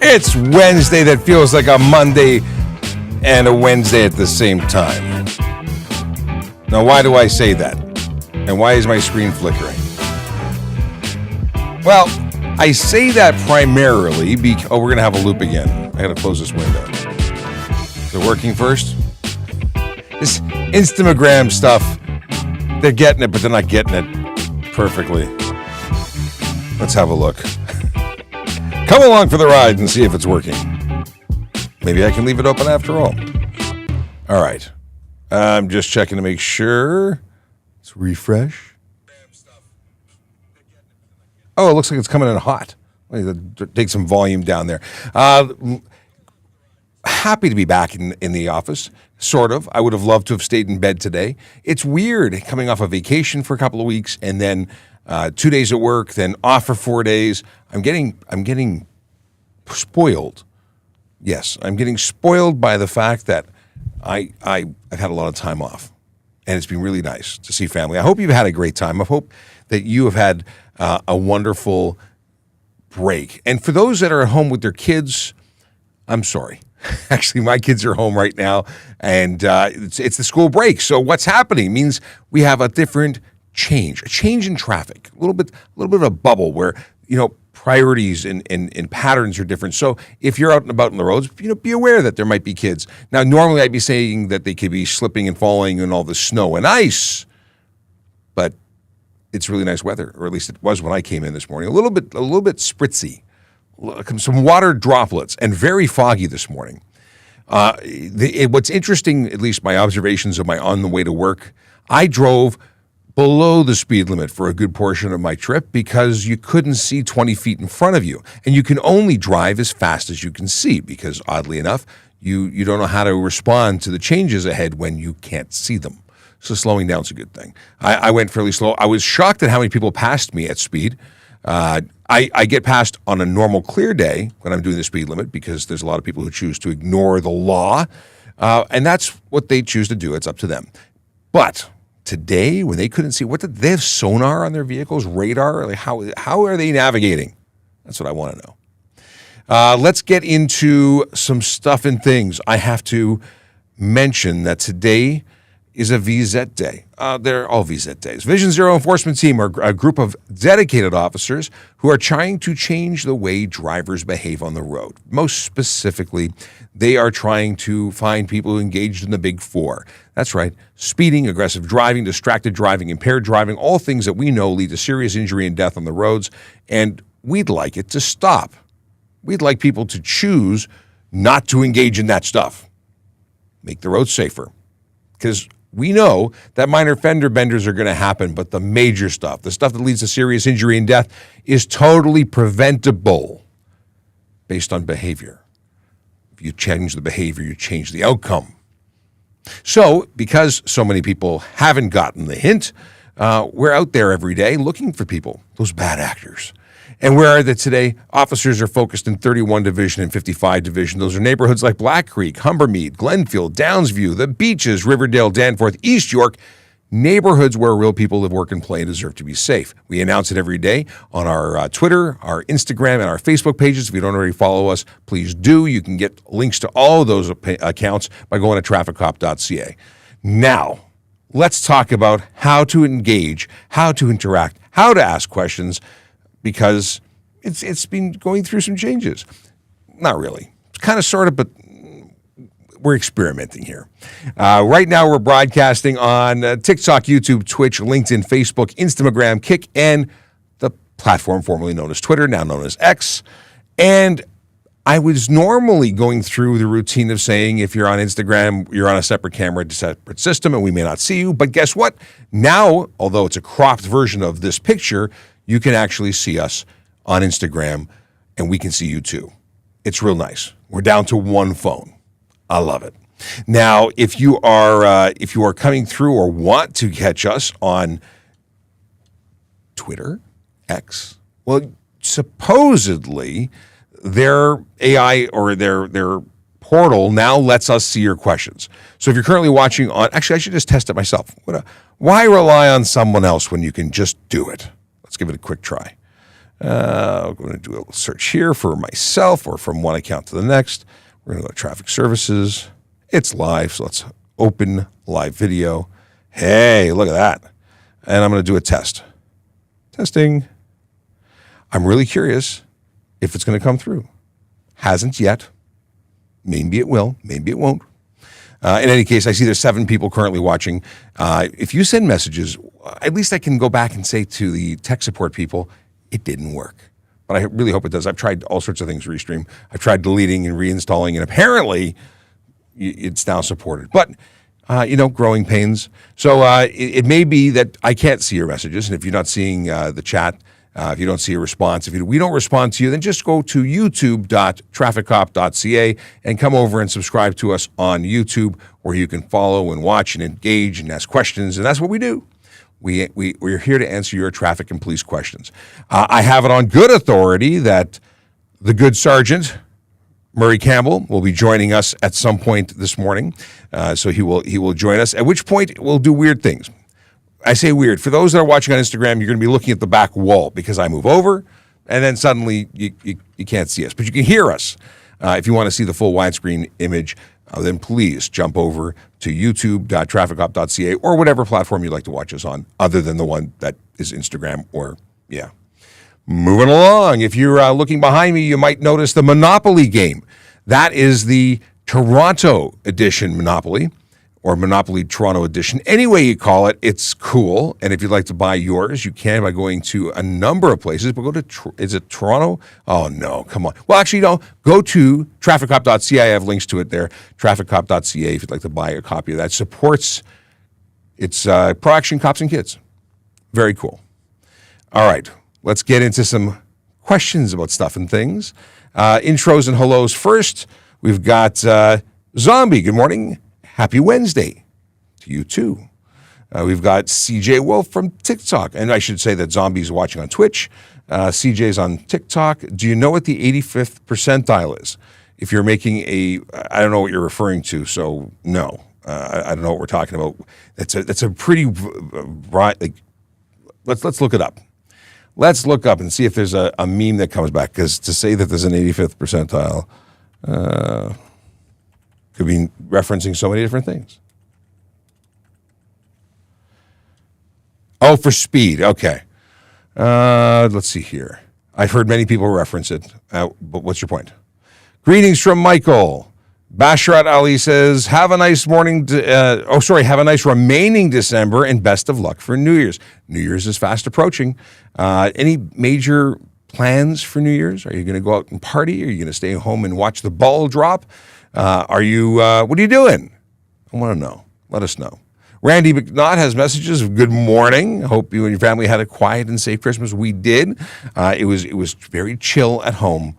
It's Wednesday that feels like a Monday and a Wednesday at the same time. Now, why do I say that? And why is my screen flickering? Well, I say that primarily because... Oh, we're going to have a loop again. I got to close this window. Is it working first? This Instagram stuff, they're getting it, but they're not getting it perfectly. Let's have a look. Come along for the ride and see if it's working. Maybe I can leave it open after all. All right. I'm just checking to make sure. Let's refresh. Oh, it looks like it's coming in hot. Take some volume down there. Happy to be back in the office, sort of. I would have loved to have stayed in bed today. It's weird coming off a vacation for a couple of weeks and then 2 days at work, then off for 4 days. I'm getting spoiled. Yes, I'm getting spoiled by the fact that I've had a lot of time off, and it's been really nice to see family. I hope you've had a great time. I hope that you have had a wonderful break. And for those that are at home with their kids, I'm sorry. Actually, my kids are home right now, and it's the school break. So what's happening means we have a different change in traffic, a little bit of a bubble where, priorities and patterns are different. So if you're out and about on the roads, be aware that there might be kids. Now, normally I'd be saying that they could be slipping and falling in all the snow and ice, but it's really nice weather, or at least it was when I came in this morning. A little bit spritzy, some water droplets, and very foggy this morning. What's interesting, at least my observations of my on the way to work, I drove below the speed limit for a good portion of my trip because you couldn't see 20 feet in front of you. And you can only drive as fast as you can see because, oddly enough, you don't know how to respond to the changes ahead when you can't see them. So slowing down is a good thing. I went fairly slow. I was shocked at how many people passed me at speed. I get past on a normal clear day when I'm doing the speed limit because there's a lot of people who choose to ignore the law. And that's what they choose to do. It's up to them. But today, when they couldn't see, did they have sonar on their vehicles, radar? Like how are they navigating? That's what I want to know. Let's get into some stuff and things. I have to mention that today is a VZ day. They're all VZ days. Vision Zero Enforcement Team are a group of dedicated officers who are trying to change the way drivers behave on the road. Most specifically, they are trying to find people who engaged in the big four. That's right, speeding, aggressive driving, distracted driving, impaired driving, all things that we know lead to serious injury and death on the roads, and we'd like it to stop. We'd like people to choose not to engage in that stuff. Make the roads safer. Because we know that minor fender benders are going to happen, but the major stuff, the stuff that leads to serious injury and death, is totally preventable based on behavior. If you change the behavior, you change the outcome. So, because so many people haven't gotten the hint, we're out there every day looking for people, those bad actors. And where are they today? Officers are focused in 31 Division and 55 Division. Those are neighborhoods like Black Creek, Humbermead, Glenfield, Downsview, the Beaches, Riverdale, Danforth, East York, neighborhoods where real people live, work, and play and deserve to be safe. We announce it every day on our Twitter, our Instagram, and our Facebook pages. If you don't already follow us, please do. You can get links to all of those accounts by going to trafficcop.ca. Now, let's talk about how to engage, how to interact, how to ask questions, because it's been going through some changes. Not really. Kind of, sort of, but we're experimenting here. Right now we're broadcasting on TikTok, YouTube, Twitch, LinkedIn, Facebook, Instagram, Kick, and the platform formerly known as Twitter, now known as X. And I was normally going through the routine of saying if you're on Instagram, you're on a separate camera, a separate system, and we may not see you. But guess what? Now, although it's a cropped version of this picture, you can actually see us on Instagram, and we can see you too. It's real nice. We're down to one phone. I love it. Now, if you are coming through or want to catch us on Twitter, X, well, supposedly their AI or their portal now lets us see your questions. So if you're currently watching on, actually, I should just test it myself. Why rely on someone else when you can just do it? Let's give it a quick try. I'm going to do a little search here for myself or from one account to the next. We're going to go to traffic services. It's live, so let's open live video. Hey, look at that. And I'm going to do a test. Testing. I'm really curious if it's going to come through. Hasn't yet. Maybe it will. Maybe it won't. In any case, I see there's 7 people currently watching. If you send messages, at least I can go back and say to the tech support people, it didn't work. But I really hope it does. I've tried all sorts of things, Restream. I've tried deleting and reinstalling, and apparently it's now supported. But, growing pains. So it may be that I can't see your messages, and if you're not seeing the chat, if you don't see a response, if we don't respond to you, then just go to youtube.trafficcop.ca and come over and subscribe to us on YouTube, where you can follow and watch and engage and ask questions, and that's what we do. We're here to answer your traffic and police questions. I have it on good authority that the good sergeant, Murray Campbell, will be joining us at some point this morning. So he will join us, at which point we'll do weird things. I say weird. For those that are watching on Instagram, you're going to be looking at the back wall because I move over, and then suddenly you can't see us. But you can hear us. If you want to see the full widescreen image, then please jump over to youtube.trafficcop.ca or whatever platform you'd like to watch us on, other than the one that is Instagram or, yeah. Moving along, if you're looking behind me, you might notice the Monopoly game. That is the Toronto edition Monopoly, or Monopoly Toronto edition. Any way you call it, it's cool. And if you'd like to buy yours, you can by going to a number of places. But go to, is it Toronto? Oh, no, come on. Well, actually, no. Go to trafficcop.ca. I have links to it there. Trafficcop.ca if you'd like to buy a copy of that. Supports, it's pro-action cops and kids. Very cool. All right, let's get into some questions about stuff and things. Intros and hellos first. We've got Zombie. Good morning. Happy Wednesday to you, too. We've got CJ Wolf from TikTok. And I should say that Zombie's watching on Twitch. CJ's on TikTok. Do you know what the 85th percentile is? If you're making I don't know what you're referring to, so no. I don't know what we're talking about. That's a pretty, like, let's look it up. Let's look up and see if there's a meme that comes back. Because to say that there's an 85th percentile, could be referencing so many different things. Oh, for speed. Okay. Let's see here. I've heard many people reference it. But what's your point? Greetings from Michael. Basharat Ali says, have a nice morning. Have a nice remaining December and best of luck for New Year's. New Year's is fast approaching. Any major plans for New Year's? Are you going to go out and party? Are you going to stay home and watch the ball drop? What are you doing? I want to know. Let us know. Randy McNaught has messages of good morning. Hope you and your family had a quiet and safe Christmas. We did. It was very chill at home.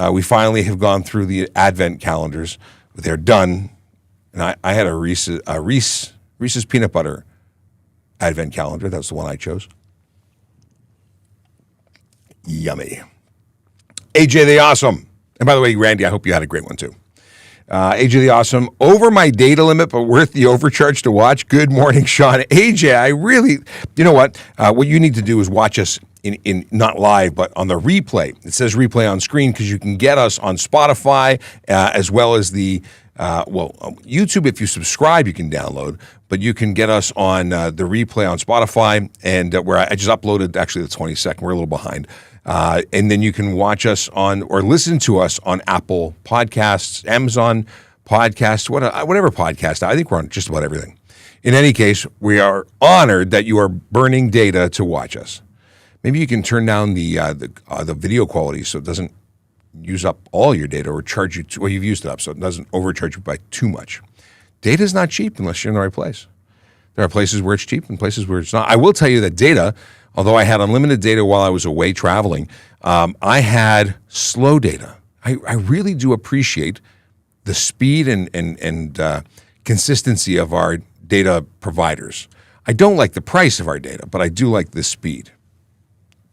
We finally have gone through the Advent calendars. They're done. And I had a Reese's peanut butter Advent calendar. That's the one I chose. Yummy. AJ the Awesome. And by the way, Randy, I hope you had a great one too. AJ the Awesome, over my data limit, but worth the overcharge to watch. Good morning, Sean. AJ, I really, you know what? What you need to do is watch us in not live, but on the replay. It says replay on screen because you can get us on Spotify as well as the, YouTube. If you subscribe, you can download, but you can get us on the replay on Spotify, and where I just uploaded actually the 22nd. We're a little behind. And then you can watch us on or listen to us on Apple Podcasts, Amazon Podcasts, whatever podcast. I think we're on just about everything. In any case, we are honored that you are burning data to watch us. Maybe you can turn down the video quality so it doesn't use up all your data or charge you well, you've used it up, so it doesn't overcharge you by too much. Data is not cheap unless you're in the right place. There are places where it's cheap and places where it's not. I will tell you that data, although I had unlimited data while I was away traveling, I had slow data. I really do appreciate the speed and consistency of our data providers. I don't like the price of our data, but I do like the speed.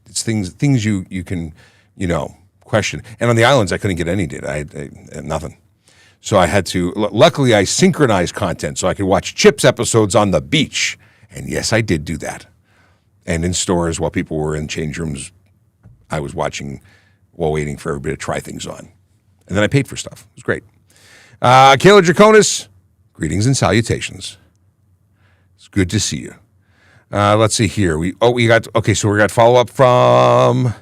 It's things you can, question. And on the islands, I couldn't get any data. I had nothing. So I had to, luckily I synchronized content so I could watch Chips episodes on the beach. And yes, I did do that. And in stores while people were in change rooms I was watching while waiting for everybody to try things on. And then I paid for stuff. It was great. Kayla Draconis, greetings and salutations. It's good to see you. Let's see here. We got follow-up from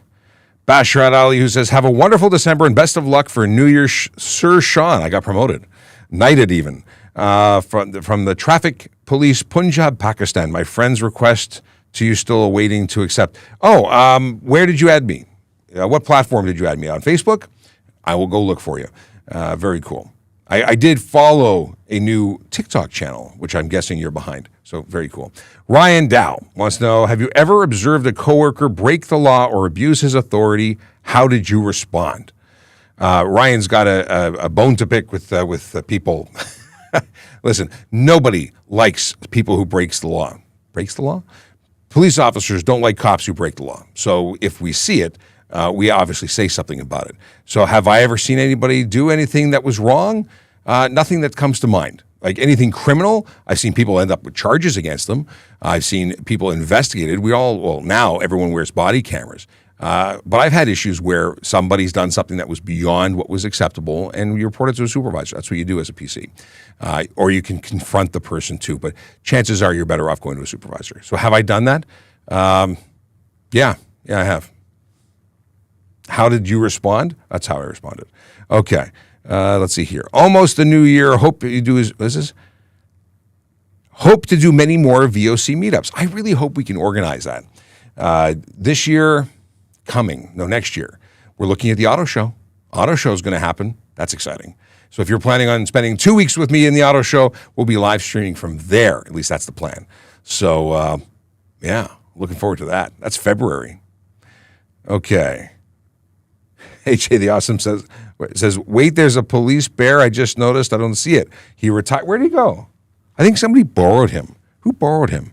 Basharat Ali, who says, have a wonderful December and best of luck for New Year's, Sir Sean. I got promoted. Knighted even. From the Traffic Police, Punjab, Pakistan. My friend's request to you still awaiting to accept. Where did you add me? What platform did you add me on? Facebook? I will go look for you. Very cool. I did follow a new TikTok channel, which I'm guessing you're behind. So very cool. Ryan Dow wants to know, have you ever observed a coworker break the law or abuse his authority? How did you respond? Ryan's got a bone to pick with people. Listen, nobody likes people who breaks the law. Breaks the law? Police officers don't like cops who break the law. So if we see it, we obviously say something about it. So have I ever seen anybody do anything that was wrong? Nothing that comes to mind. Like anything criminal, I've seen people end up with charges against them. I've seen people investigated. Now everyone wears body cameras. But I've had issues where somebody's done something that was beyond what was acceptable and you report it to a supervisor. That's what you do as a PC. Or you can confront the person too. But chances are you're better off going to a supervisor. So have I done that? Yeah, I have. How did you respond? That's how I responded. Okay. Let's see here. Almost the new year. Hope to do many more VOC meetups. I really hope we can organize that. This year, next year, we're looking at the auto show. Auto show is going to happen. That's exciting. So if you're planning on spending 2 weeks with me in the auto show, we'll be live streaming from there. At least that's the plan. So, looking forward to that. That's February. Okay. H.A. the Awesome says, wait, there's a police bear. I just noticed. I don't see it. He retired. Where'd he go? I think somebody borrowed him. Who borrowed him?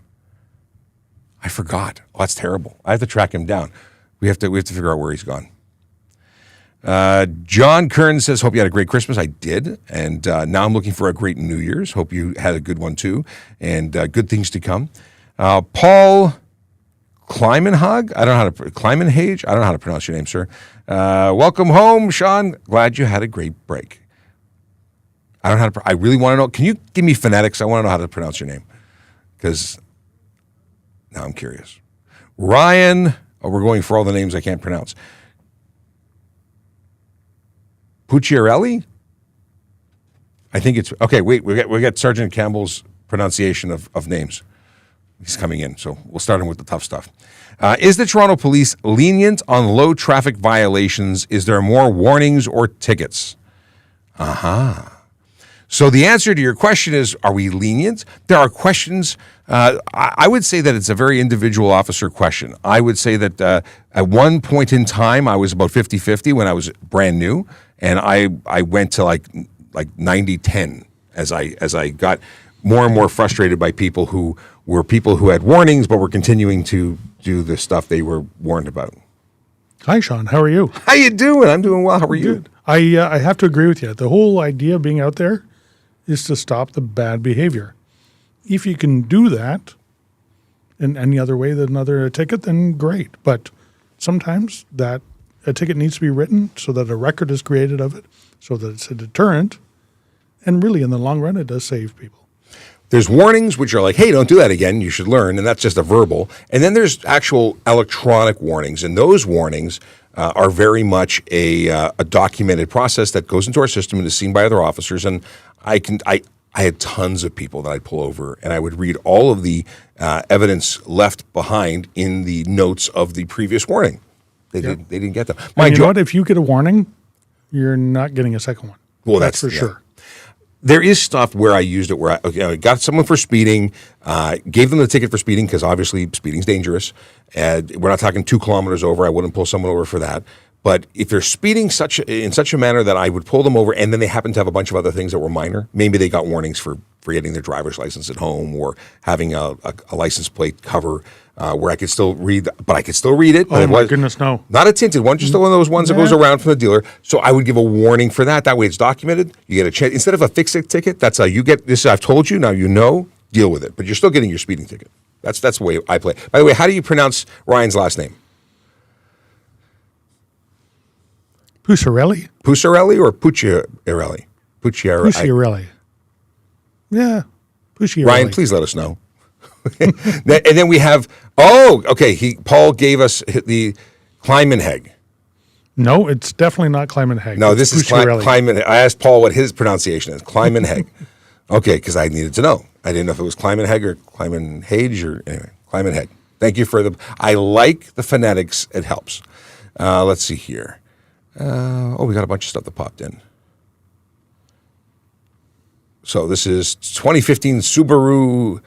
I forgot. Oh, that's terrible. I have to track him down. We have to figure out where he's gone. John Kern says, hope you had a great Christmas. I did. And now I'm looking for a great New Year's. Hope you had a good one too. And good things to come. Paul Kleimenhage? Kleimenhage? I don't know how to pronounce your name, sir. Welcome home, Sean. Glad you had a great break. I don't know how to. I really want to know. Can you give me phonetics? I want to know how to pronounce your name, because now I'm curious. Ryan. Oh, we're going for all the names I can't pronounce. Pucciarelli. I think it's okay. Wait, we got Sergeant Campbell's pronunciation of names. He's coming in, so we'll start him with the tough stuff. Is the Toronto Police lenient on low traffic violations? Is there more warnings or tickets? So the answer to your question is, are we lenient? There are questions. I would say that it's a very individual officer question. I would say that at one point in time, I was about 50-50 when I was brand new, and I went to like 90-10 as I got more and more frustrated by people who had warnings but were continuing to do the stuff they were warned about. Hi, Sean. How are you? How you doing? I'm doing well. How are you? Good. I have to agree with you. The whole idea of being out there is to stop the bad behavior. If you can do that in any other way than a ticket, then great. But sometimes that a ticket needs to be written so that a record is created of it, so that it's a deterrent. And really, in the long run, it does save people. There's warnings, which are like, hey, don't do that again. You should learn. And that's just a verbal. And then there's actual electronic warnings. And those warnings are very much a documented process that goes into our system and is seen by other officers. And I had tons of people that I'd pull over, and I would read all of the evidence left behind in the notes of the previous warning. They didn't get them. You know what? If you get a warning, you're not getting a second one. Well, that's for sure. There is stuff where I used it where I got someone for speeding, gave them the ticket for speeding because obviously speeding's dangerous. And we're not talking 2 kilometers over. I wouldn't pull someone over for that. But if they're speeding in such a manner that I would pull them over, and then they happen to have a bunch of other things that were minor, maybe they got warnings for forgetting their driver's license at home or having a license plate cover where I could still read, but I could still read it. Oh, my goodness, no. Not a tinted one, just one of those ones that goes around from the dealer. So I would give a warning for that. That way it's documented. You get a chance. Instead of a fix-it ticket, that's how you get this. I've told you, now you know, deal with it. But you're still getting your speeding ticket. That's the way I play. By the way, how do you pronounce Ryan's last name? Pusarelli? Pusarelli or Pucciarelli? Pusarelli. Yeah, Pusarelli. Ryan, please let us know. And then we have, okay, Paul gave us the Kleimenheg. No, it's definitely not Kleimenheg. No, it's this is Kleimenheg. I asked Paul what his pronunciation is. Kleimenheg. Okay, because I needed to know. I didn't know if it was Kleimenheg or Kleimenhage or anyway, Kleimenheg. Thank you for I like the phonetics. It helps. Let's see here. We got a bunch of stuff that popped in. So this is 2015 Subaru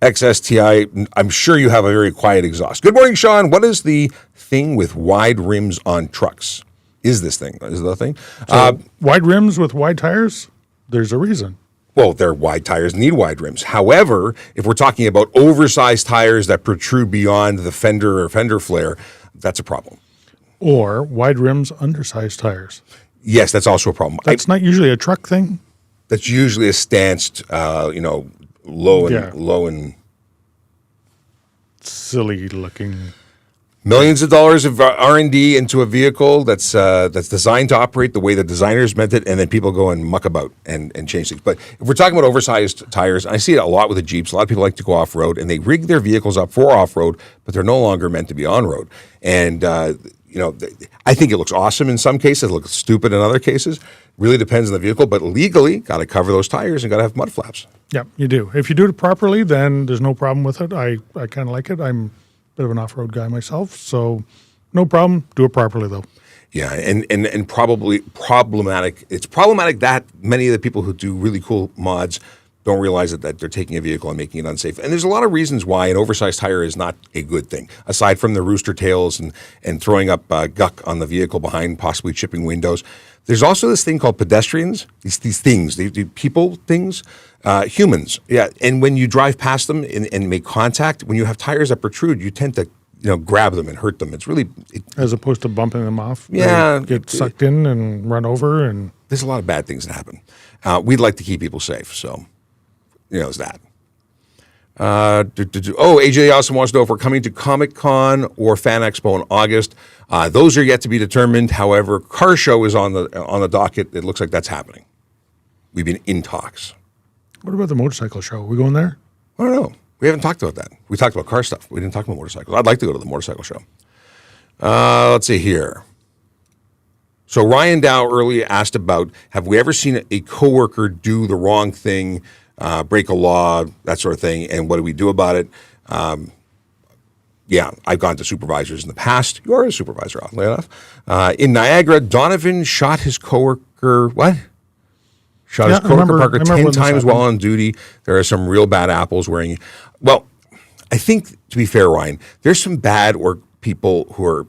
XSTI. I'm sure you have a very quiet exhaust. Good morning, Sean. What is the thing with wide rims on trucks? Is this thing? Is the thing? So, wide rims with wide tires? There's a reason. Well, their wide tires need wide rims. However, if we're talking about oversized tires that protrude beyond the fender or fender flare, that's a problem. Or wide rims, undersized tires. Yes, that's also a problem. That's not usually a truck thing. That's usually a stanced, low and silly looking. Millions of dollars of R&D into a vehicle that's designed to operate the way the designers meant it, and then people go and muck about and change things. But if we're talking about oversized tires, I see it a lot with the Jeeps. A lot of people like to go off-road, and they rig their vehicles up for off-road, but they're no longer meant to be on-road. And I think it looks awesome in some cases. It looks stupid in other cases. Really depends on the vehicle, but legally, got to cover those tires and got to have mud flaps. Yeah, you do. If you do it properly, then there's no problem with it. I kind of like it. I'm a bit of an off-road guy myself, so no problem. Do it properly, though. Yeah, and probably problematic. It's problematic that many of the people who do really cool mods don't realize that they're taking a vehicle and making it unsafe. And there's a lot of reasons why an oversized tire is not a good thing, aside from the rooster tails and throwing up guck on the vehicle behind, possibly chipping windows. There's also this thing called pedestrians, these things, these people things, humans. Yeah, and when you drive past them and make contact, when you have tires that protrude, you tend to grab them and hurt them. It's really... As opposed to bumping them off. Yeah. Get sucked in and run over. And there's a lot of bad things that happen. We'd like to keep people safe, so... it's that. AJ also wants to know if we're coming to Comic-Con or Fan Expo in August. Those are yet to be determined. However, Car Show is on the docket. It looks like that's happening. We've been in talks. What about the motorcycle show? Are we going there? I don't know. We haven't talked about that. We talked about car stuff. We didn't talk about motorcycles. I'd like to go to the motorcycle show. Let's see here. So Ryan Dow earlier asked about, have we ever seen a coworker do the wrong thing, break a law, that sort of thing, and what do we do about it? I've gone to supervisors in the past. You are a supervisor, oddly enough. In Niagara, Donovan shot his coworker, what? Shot his coworker Parker 10 times while on duty. There are some real bad apples wearing... Well, I think, to be fair, Ryan, there's some bad people who are,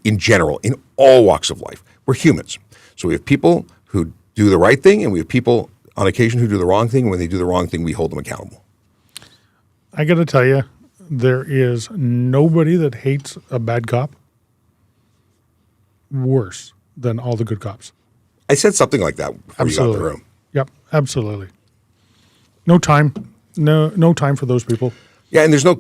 in general, in all walks of life. We're humans. So we have people who do the right thing, and we have people on occasion who do the wrong thing. And when they do the wrong thing, we hold them accountable. I got to tell you, there is nobody that hates a bad cop worse than all the good cops. I said something like that before you got in the room. Yep, absolutely. No time. No time for those people. Yeah, and there's no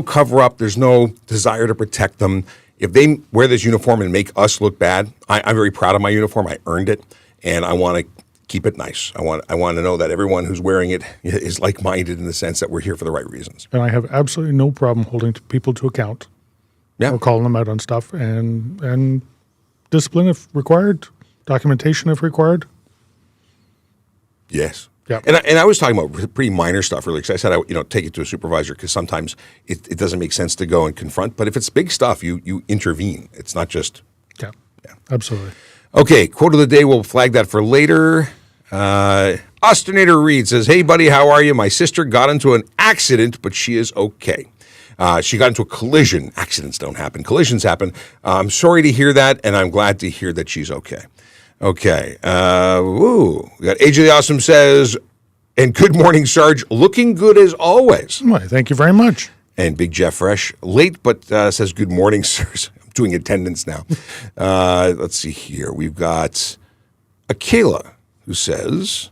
cover up. There's no desire to protect them. If they wear this uniform and make us look bad, I'm very proud of my uniform. I earned it, and I want to keep it nice. I want to know that everyone who's wearing it is like-minded in the sense that we're here for the right reasons. And I have absolutely no problem holding people to account. Yeah. Or calling them out on stuff and discipline if required, documentation if required. Yes. Yeah. And I was talking about pretty minor stuff, really, because I said, take it to a supervisor, because sometimes it doesn't make sense to go and confront. But if it's big stuff, you intervene. It's not just... Yeah, absolutely. Okay, quote of the day, we'll flag that for later. Ostinator Reed says, hey, buddy, how are you? My sister got into an accident, but she is okay. She got into a collision. Accidents don't happen. Collisions happen. I'm sorry to hear that, and I'm glad to hear that she's okay. Okay. We got AJ the Awesome says, and good morning, Sarge. Looking good as always. Why, thank you very much. And Big Jeff Fresh, late, but says, good morning, sirs. I'm doing attendance now. Let's see here. We've got Akela, who says,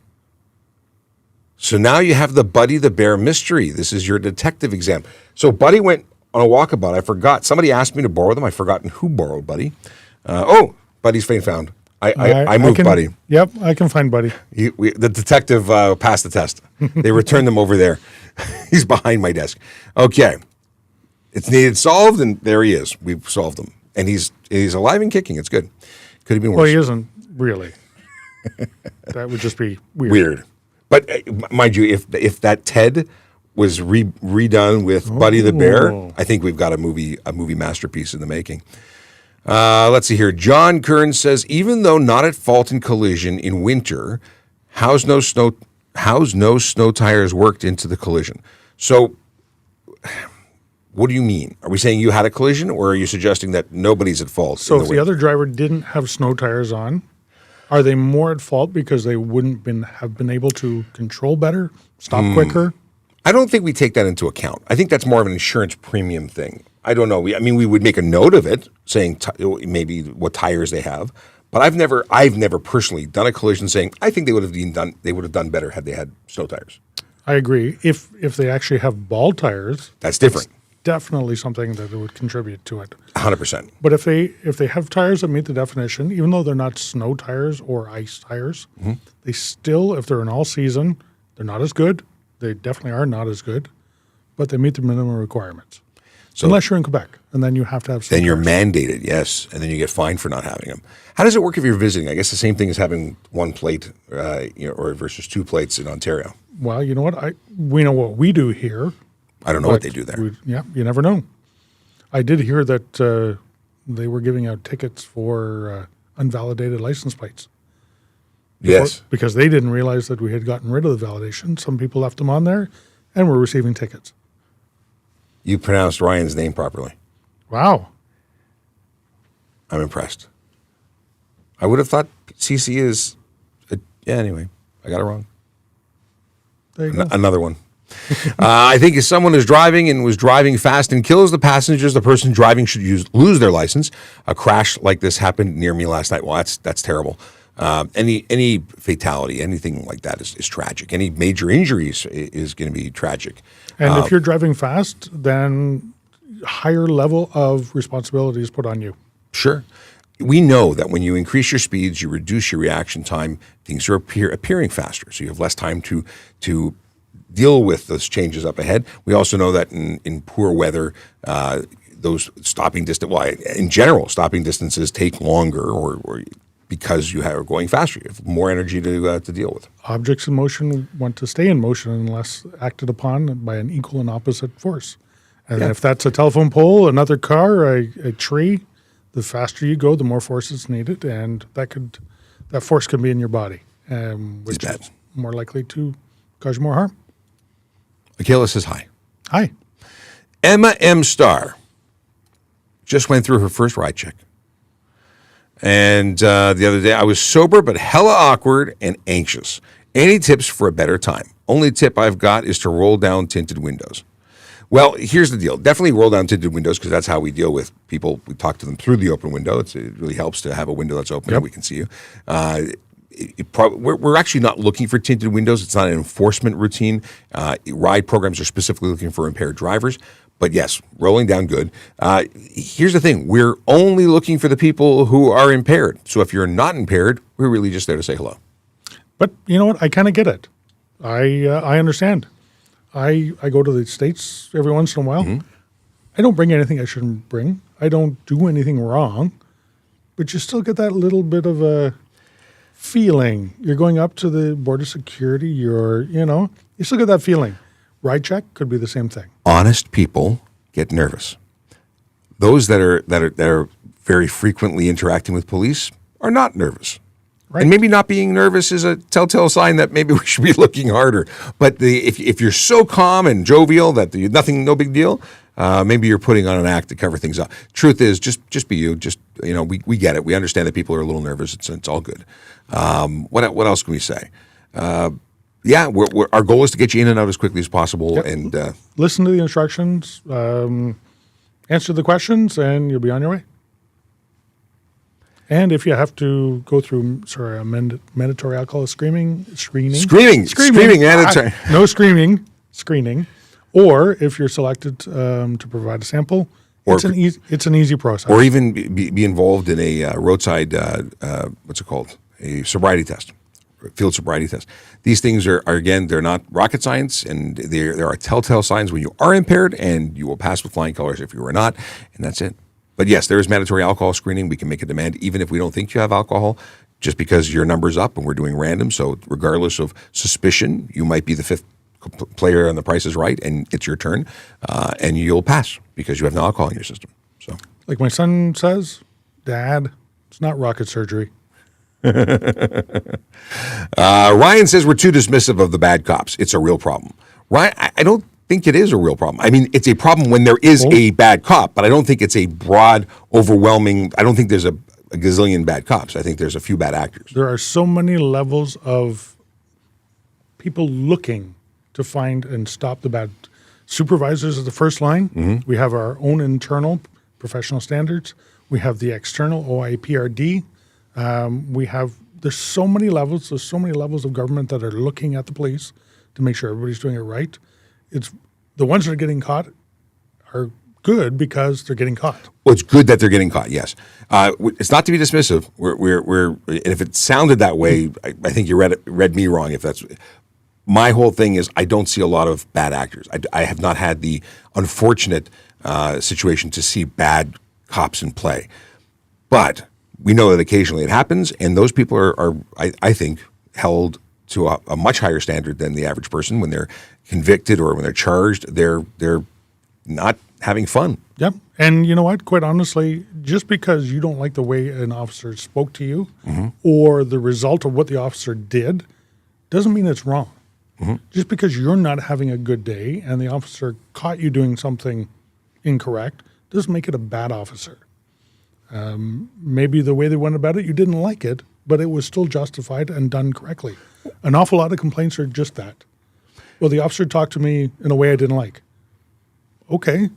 so now you have the Buddy the Bear mystery. This is your detective exam. So Buddy went on a walkabout. I forgot. Somebody asked me to borrow them. I've forgotten who borrowed Buddy. Buddy's been found. I moved Buddy. Yep, I can find Buddy. The detective passed the test. They returned him over there. He's behind my desk. Okay. It's needed solved, and there he is. We've solved him. And he's alive and kicking. It's good. Could have been worse. Well, he isn't really. That would just be weird. But mind you, if that Ted was redone with Buddy the Bear, I think we've got a movie masterpiece in the making. Let's see here. John Kern says, even though not at fault in collision in winter, how's no snow tires worked into the collision? So what do you mean? Are we saying you had a collision, or are you suggesting that nobody's at fault? So if the other driver didn't have snow tires on, are they more at fault because they wouldn't have been able to control better, stop quicker? I don't think we take that into account. I think that's more of an insurance premium thing. I don't know. We would make a note of it, saying maybe what tires they have. But I've never personally done a collision saying I think they would have done better had they had snow tires. I agree. If they actually have ball tires, that's different. Definitely something that would contribute to it. 100%. But if they have tires that meet the definition, even though they're not snow tires or ice tires, they still, if they're in all season, they're not as good. They definitely are not as good, but they meet the minimum requirements. So, unless you're in Quebec, and then you have to have snow Then you're tires. mandated, yes, and then you get fined for not having them. How does it work if you're visiting? I guess the same thing as having one plate or versus two plates in Ontario. Well, you know what? We know what we do here. I don't know what they do there. You never know. I did hear that they were giving out tickets for unvalidated license plates. Yes. Because they didn't realize that we had gotten rid of the validation. Some people left them on there and were receiving tickets. You pronounced Ryan's name properly. Wow. I'm impressed. I would have thought CC is... anyway, I got it wrong. There you go. Another one. I think if someone is driving and was driving fast and kills the passengers, the person driving should lose their license. A crash like this happened near me last night. Well, that's terrible. Any fatality, anything like that is tragic. Any major injuries is going to be tragic. And if you're driving fast, then higher level of responsibility is put on you. Sure. We know that when you increase your speeds, you reduce your reaction time, things are appearing faster. So you have less time to deal with those changes up ahead. We also know that in poor weather, those stopping distance, in general, stopping distances take longer or because you are going faster. You have more energy to deal with. Objects in motion want to stay in motion unless acted upon by an equal and opposite force. And if that's a telephone pole, another car, a tree, the faster you go, the more force is needed, and that force can be in your body, which is more likely to cause you more harm. Michaela says hi. Hi. Emma M. Star just went through her first ride check. And the other day, I was sober but hella awkward and anxious. Any tips for a better time? Only tip I've got is to roll down tinted windows. Well, here's the deal. Definitely roll down tinted windows because that's how we deal with people. We talk to them through the open window. It really helps to have a window that's open and we can see you. We're actually not looking for tinted windows. It's not an enforcement routine. Ride programs are specifically looking for impaired drivers. But yes, rolling down good. Here's the thing. We're only looking for the people who are impaired. So if you're not impaired, we're really just there to say hello. But you know what? I kind of get it. I understand. I go to the States every once in a while. Mm-hmm. I don't bring anything I shouldn't bring. I don't do anything wrong. But you still get that little bit of a feeling. You're going up to the border security. You still get that feeling. Ride check could be the same thing. Honest people get nervous. Those that are very frequently interacting with police are not nervous. Right. And maybe not being nervous is a telltale sign that maybe we should be looking harder. But if you're so calm and jovial that no big deal, maybe you're putting on an act to cover things up. Truth is, just be you. We get it. We understand that people are a little nervous. It's all good. What else can we say? Our goal is to get you in and out as quickly as possible. Yep. And listen to the instructions, answer the questions, and you'll be on your way. And if you have to go through, a mandatory alcohol screening. Mandatory. No screening. Or if you're selected to provide a sample, Or It's an easy process. or even be involved in a roadside, what's it called? A sobriety test, field sobriety test. These things are again, they're not rocket science, and there are telltale signs when you are impaired, and you will pass with flying colors if you are not, and that's it. But yes, there is mandatory alcohol screening. We can make a demand even if we don't think you have alcohol, just because your number's up and we're doing random. So regardless of suspicion, you might be the fifth player on The Price is Right, and it's your turn, and you'll pass because you have no alcohol in your system. So, like my son says, Dad, it's not rocket surgery. Ryan says we're too dismissive of the bad cops. It's a real problem. Ryan, I don't think it is a real problem. I mean, it's a problem when there is a bad cop, but I don't think it's a broad, overwhelming. I don't think there's a gazillion bad cops. I think there's a few bad actors. There are so many levels of people looking to find and stop the bad. Supervisors is the first line. Mm-hmm. We have our own internal professional standards. We have the external OIPRD. There's so many levels. There's so many levels of government that are looking at the police to make sure everybody's doing it right. It's the ones that are getting caught are good because they're getting caught. Well, it's good that they're getting caught. Yes, it's not to be dismissive. And if it sounded that way, I think you read me wrong. If that's my whole thing is, I don't see a lot of bad actors. I have not had the unfortunate situation to see bad cops in play, but we know that occasionally it happens, and those people are I think, held to a much higher standard than the average person when they're convicted or when they're charged. They're not having fun. Yep. And you know what? Quite honestly, just because you don't like the way an officer spoke to you mm-hmm. or the result of what the officer did doesn't mean it's wrong. Mm-hmm. Just because you're not having a good day and the officer caught you doing something incorrect doesn't make it a bad officer. Maybe the way they went about it, you didn't like it, but it was still justified and done correctly. An awful lot of complaints are just that. Well, the officer talked to me in a way I didn't like. Okay,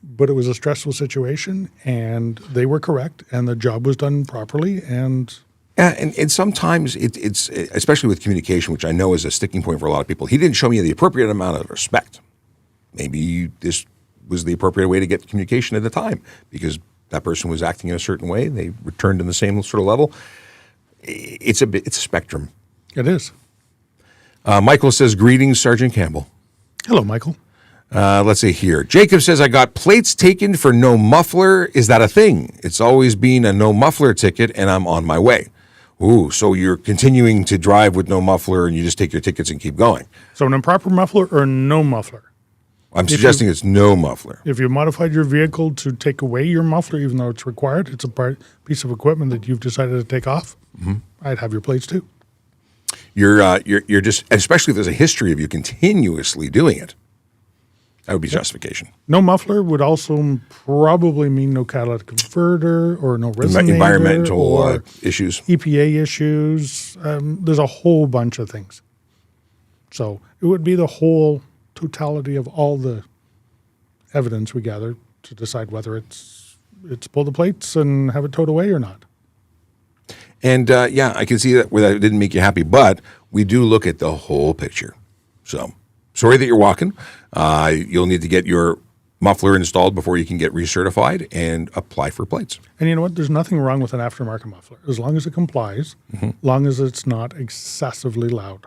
but it was a stressful situation, and they were correct, and the job was done properly, and... Yeah, and sometimes it's, especially with communication, which I know is a sticking point for a lot of people, he didn't show me the appropriate amount of respect. Maybe this was the appropriate way to get communication at the time, because that person was acting in a certain way. They returned in the same sort of level. It's a spectrum. It is. Michael says, greetings, Sergeant Campbell. Hello, Michael. Let's see here. Jacob says, I got plates taken for no muffler. Is that a thing? It's always been a no muffler ticket, and I'm on my way. Ooh, so you're continuing to drive with no muffler, and you just take your tickets and keep going. So an improper muffler or no muffler? I'm suggesting it's no muffler. If you modified your vehicle to take away your muffler, even though it's required, it's a piece of equipment that you've decided to take off, mm-hmm. I'd have your plates too. You're just, especially if there's a history of you continuously doing it, that would be justification. No muffler would also probably mean no catalytic converter or no resonator. Environmental or issues. EPA issues. There's a whole bunch of things. So it would be the whole totality of all the evidence we gather to decide whether it's pull the plates and have it towed away or not. And yeah, I can see that where that didn't make you happy, but we do look at the whole picture. So sorry that you're walking. You'll need to get your muffler installed before you can get recertified and apply for plates. And you know what? There's nothing wrong with an aftermarket muffler as long as it complies, mm-hmm. long as it's not excessively loud.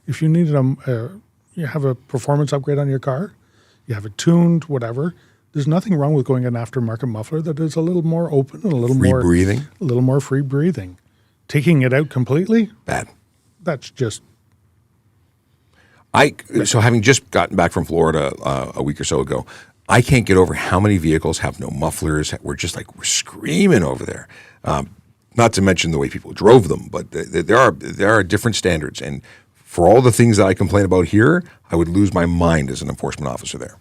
If you need you have a performance upgrade on your car, you have it tuned, whatever. There's nothing wrong with going an aftermarket muffler that is a little more open and a little more breathing. A little more free breathing. Taking it out completely, bad. That's just. So having just gotten back from Florida a week or so ago, I can't get over how many vehicles have no mufflers. We're screaming over there. Not to mention the way people drove them, but there are different standards. And for all the things that I complain about here, I would lose my mind as an enforcement officer there.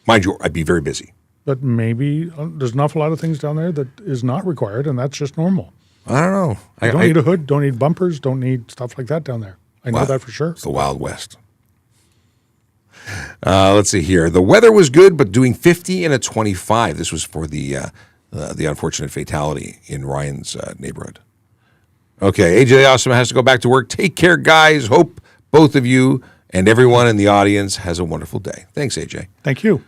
Mind you, I'd be very busy. But maybe there's an awful lot of things down there that is not required, and that's just normal. I don't know. You don't need a hood, don't need bumpers, don't need stuff like that down there. I know that for sure. It's the Wild West. Let's see here. The weather was good, but doing 50 and a 25. This was for the unfortunate fatality in Ryan's neighborhood. Okay, AJ Awesome has to go back to work. Take care, guys. Hope both of you and everyone in the audience has a wonderful day. Thanks, AJ. Thank you.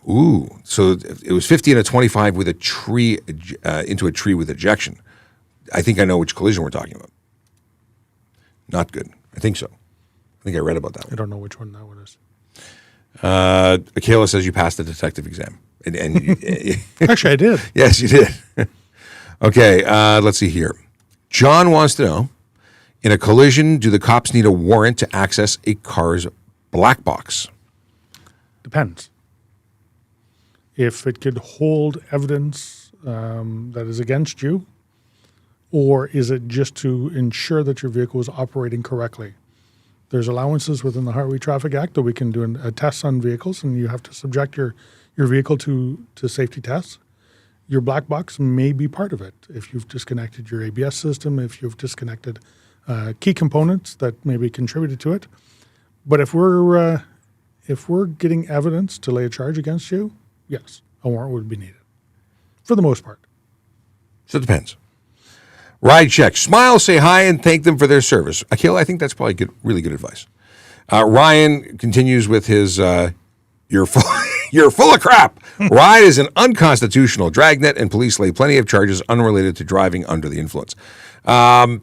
Ooh, so it was 50 and a 25 with a tree into a tree with ejection. I think I know which collision we're talking about. Not good. I think so. I think I read about that I one. don't know which one that one is. Akela says you passed the detective exam. Actually, I did. Yes, you did. Okay, let's see here. John wants to know, in a collision, do the cops need a warrant to access a car's black box? Depends. If it could hold evidence that is against you, or is it just to ensure that your vehicle is operating correctly? There's allowances within the Highway Traffic Act that we can do a test on vehicles, and you have to subject your vehicle to safety tests. Your black box may be part of it. If you've disconnected your ABS system, if you've disconnected key components that maybe contributed to it. But if we're getting evidence to lay a charge against you, yes, a warrant would be needed, for the most part. So it depends. Ride check. Smile, say hi, and thank them for their service. Akil, I think that's probably really good advice. Ryan continues with his, you're full of crap. Ride is an unconstitutional dragnet, and police lay plenty of charges unrelated to driving under the influence. I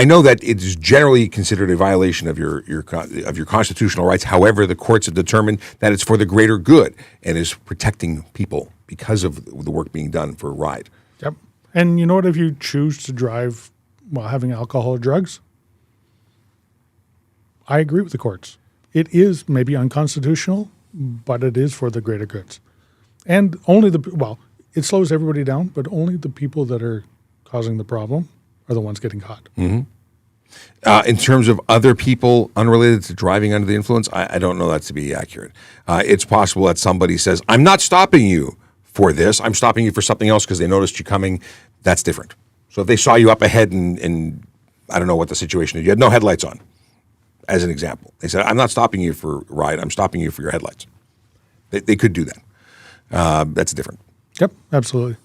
know that it is generally considered a violation of your constitutional rights. However, the courts have determined that it's for the greater good and is protecting people because of the work being done for Ride. Yep. And you know what? If you choose to drive while having alcohol or drugs, I agree with the courts. It is maybe unconstitutional, but it is for the greater goods. And it slows everybody down, but only the people that are causing the problem are the ones getting caught. Mm-hmm. In terms of other people unrelated to driving under the influence, I don't know that to be accurate. It's possible that somebody says, I'm not stopping you for this. I'm stopping you for something else because they noticed you coming. That's different. So if they saw you up ahead and I don't know what the situation is, you had no headlights on, as an example. They said, I'm not stopping you for Ride. I'm stopping you for your headlights. They could do that. That's different. Yep, absolutely.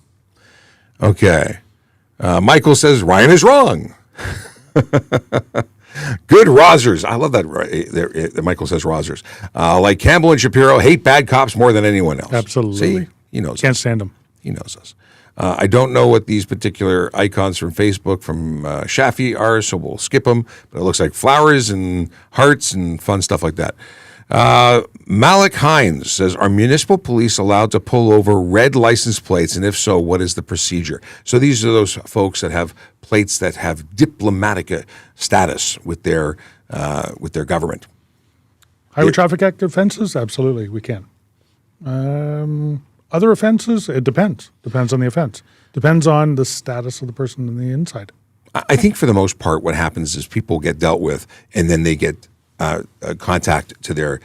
Okay. Michael says, Ryan is wrong. Good Rosers. I love that Michael says Rosers. Like Campbell and Shapiro, hate bad cops more than anyone else. Absolutely. See? He knows Can't us. stand them. He knows us. I don't know what these particular icons from Facebook from Shafi are, so we'll skip them. But it looks like flowers and hearts and fun stuff like that. Malik Hines says, are municipal police allowed to pull over red license plates? And if so, what is the procedure? So these are those folks that have plates that have diplomatic status with their government. Highway Traffic Act offenses? Absolutely, we can. Other offenses? It depends. Depends on the offense. Depends on the status of the person on the inside. I think for the most part, what happens is people get dealt with, and then they get contact to their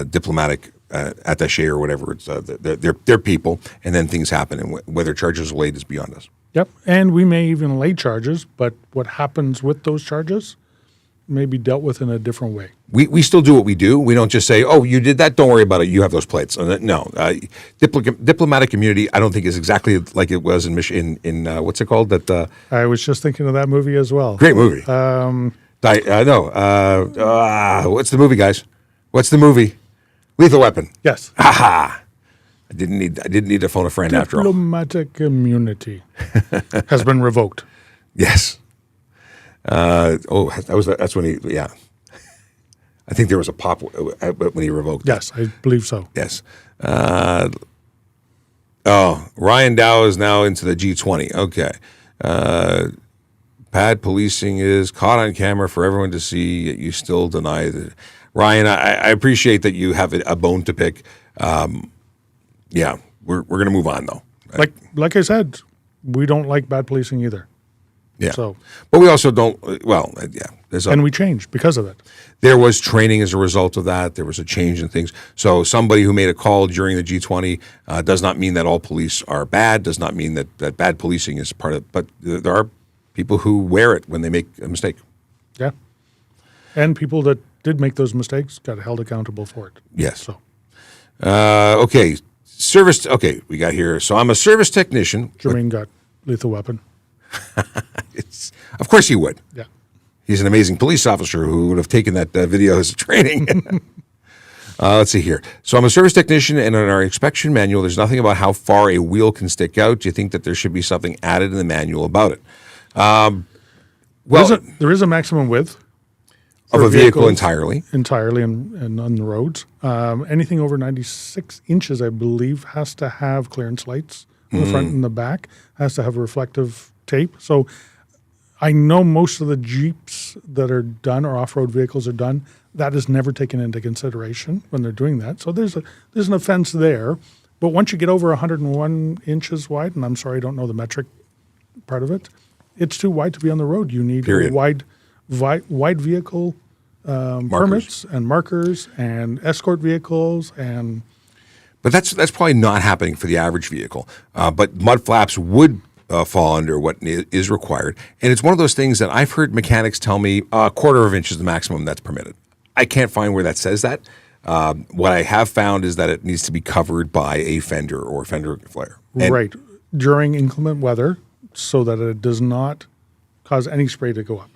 diplomatic attaché or whatever. It's their people, and then things happen. And whether charges are laid is beyond us. Yep, and we may even lay charges, but what happens with those charges may be dealt with in a different way. We still do what we do. We don't just say, oh, you did that, don't worry about it, you have those plates. No. Diplomatic immunity, I don't think is exactly like it was in what's it called? I was just thinking of that movie as well. Great movie. What's the movie, guys? What's the movie? Lethal Weapon. Yes. Aha! I didn't need to phone a friend after all. Diplomatic immunity has been revoked. Yes. That's when he, yeah. I think there was a pop when he revoked it. Yes, I believe so. Yes. Ryan Dow is now into the G20. Okay. Bad policing is caught on camera for everyone to see, yet you still deny that. Ryan, I appreciate that you have a bone to pick. Yeah, we're going to move on, though. Like I said, we don't like bad policing either. Yeah. So, but we also don't, yeah. And we changed because of it. There was training as a result of that. There was a change in things. So somebody who made a call during the G20 does not mean that all police are bad, does not mean that bad policing is part of it. But there are people who wear it when they make a mistake. Yeah. And people that did make those mistakes got held accountable for it. Yes. So. Okay. Service. Okay, we got here. So I'm a service technician. Jermaine got lethal weapon. Of course he would. Yeah. He's an amazing police officer who would have taken that video as a training. Let's see here. So I'm a service technician, and in our inspection manual, there's nothing about how far a wheel can stick out. Do you think that there should be something added in the manual about it? There is a maximum width Of for a vehicle vehicles entirely. and on the roads. Anything over 96 inches, I believe, has to have clearance lights in the front and the back, has to have reflective tape. So I know most of the Jeeps that are done or off-road vehicles are done, that is never taken into consideration when they're doing that. So there's an offense there. But once you get over 101 inches wide, and I'm sorry, I don't know the metric part of it, it's too wide to be on the road. You need Period. wide vehicle permits and markers and escort vehicles and But that's probably not happening for the average vehicle. But mud flaps would fall under what is required. And it's one of those things that I've heard mechanics tell me a quarter of an inch is the maximum that's permitted. I can't find where that says that. What I have found is that it needs to be covered by a fender or fender flare. And right during inclement weather so that it does not cause any spray to go up.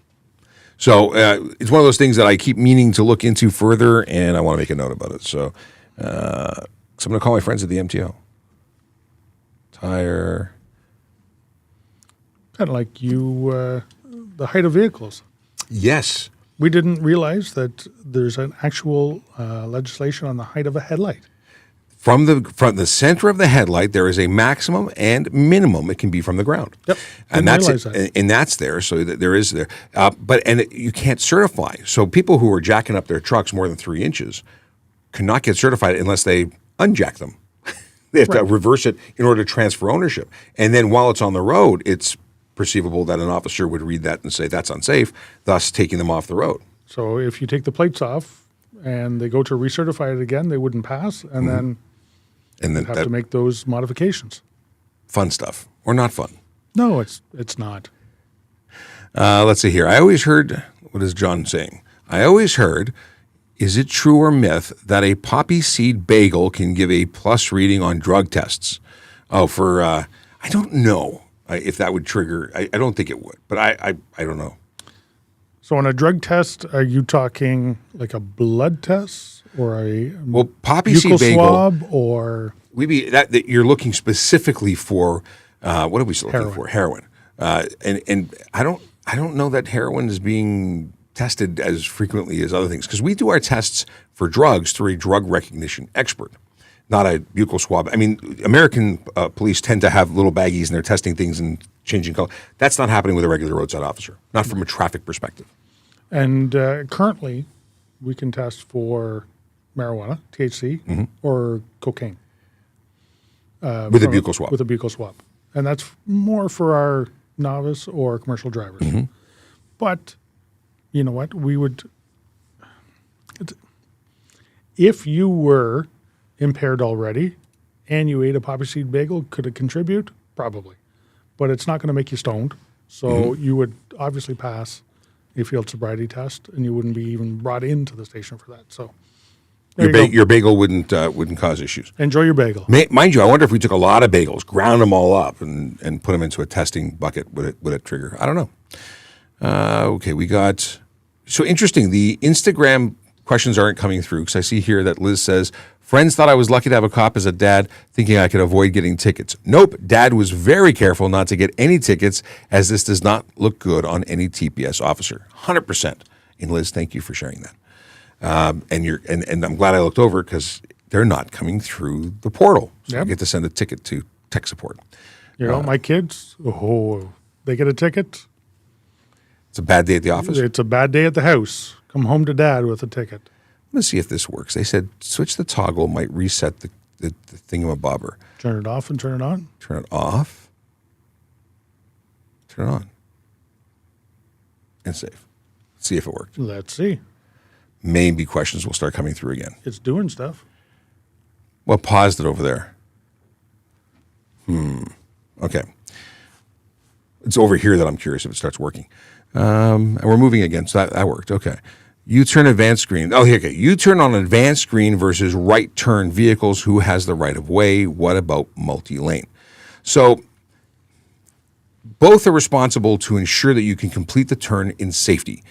So it's one of those things that I keep meaning to look into further, and I want to make a note about it. So I'm going to call my friends at the MTO. Tire. Kind of like the height of vehicles. Yes. We didn't realize that there's an actual legislation on the height of a headlight. From the center of the headlight, there is a maximum and minimum it can be from the ground. Yep. And Didn't that's realize that. and that's there. So that there is there. You can't certify. So people who are jacking up their trucks more than 3 inches cannot get certified unless they unjack them. They have to reverse it in order to transfer ownership. And then while it's on the road, it's perceivable that an officer would read that and say that's unsafe, thus taking them off the road. So if you take the plates off and they go to recertify it again, they wouldn't pass, and then have to make those modifications. Fun stuff or not fun. No, it's not. Let's see here. I always heard, what is John saying? I always heard, is it true or myth that a poppy seed bagel can give a plus reading on drug tests? Oh, I don't know if that would trigger. I don't think it would, but I don't know. So on a drug test, are you talking like a blood test or a poppy seed bagel swab or that you're looking specifically for what are we looking for? Heroin. And I don't know that heroin is being tested as frequently as other things because we do our tests for drugs through a drug recognition expert, not a buccal swab. I mean, American police tend to have little baggies and they're testing things and changing color. That's not happening with a regular roadside officer, not from a traffic perspective. And currently, we can test for marijuana, THC, or cocaine. With a buccal swab. With a buccal swab. And that's more for our novice or commercial drivers. But, you know what, if you were impaired already and you ate a poppy seed bagel, could it contribute? Probably. But it's not going to make you stoned. So you would obviously pass a field sobriety test and you wouldn't be even brought into the station for that. So your bagel wouldn't cause issues. enjoy your bagel. Mind you, I wonder if we took a lot of bagels, ground them all up, and put them into a testing bucket, would it trigger? I don't know. Okay, we got... So interesting, the Instagram questions aren't coming through because I see here that Liz says, friends thought I was lucky to have a cop as a dad, thinking I could avoid getting tickets. Nope, Dad was very careful not to get any tickets as this does not look good on any TPS officer. 100%. And Liz, thank you for sharing that. And I'm glad I looked over because they're not coming through the portal. So I get to send a ticket to tech support. You know, my kids, they get a ticket. It's a bad day at the office. It's a bad day at the house. Come home to Dad with a ticket. I'm going to see if this works. They said switch the toggle might reset the thingamabobber. Turn it off and turn it on. Turn it off. Turn it on. And save. Let's see if it worked. Let's see. Maybe questions will start coming through again. It's doing stuff. Well, paused it over there. Okay. It's over here that I'm curious if it starts working. And we're moving again, so that worked. Okay. U-turn advanced screen. Oh, okay. U-turn on advanced screen versus right turn vehicles. Who has the right of way? What about multi-lane? So both are responsible to ensure that you can complete the turn in safety.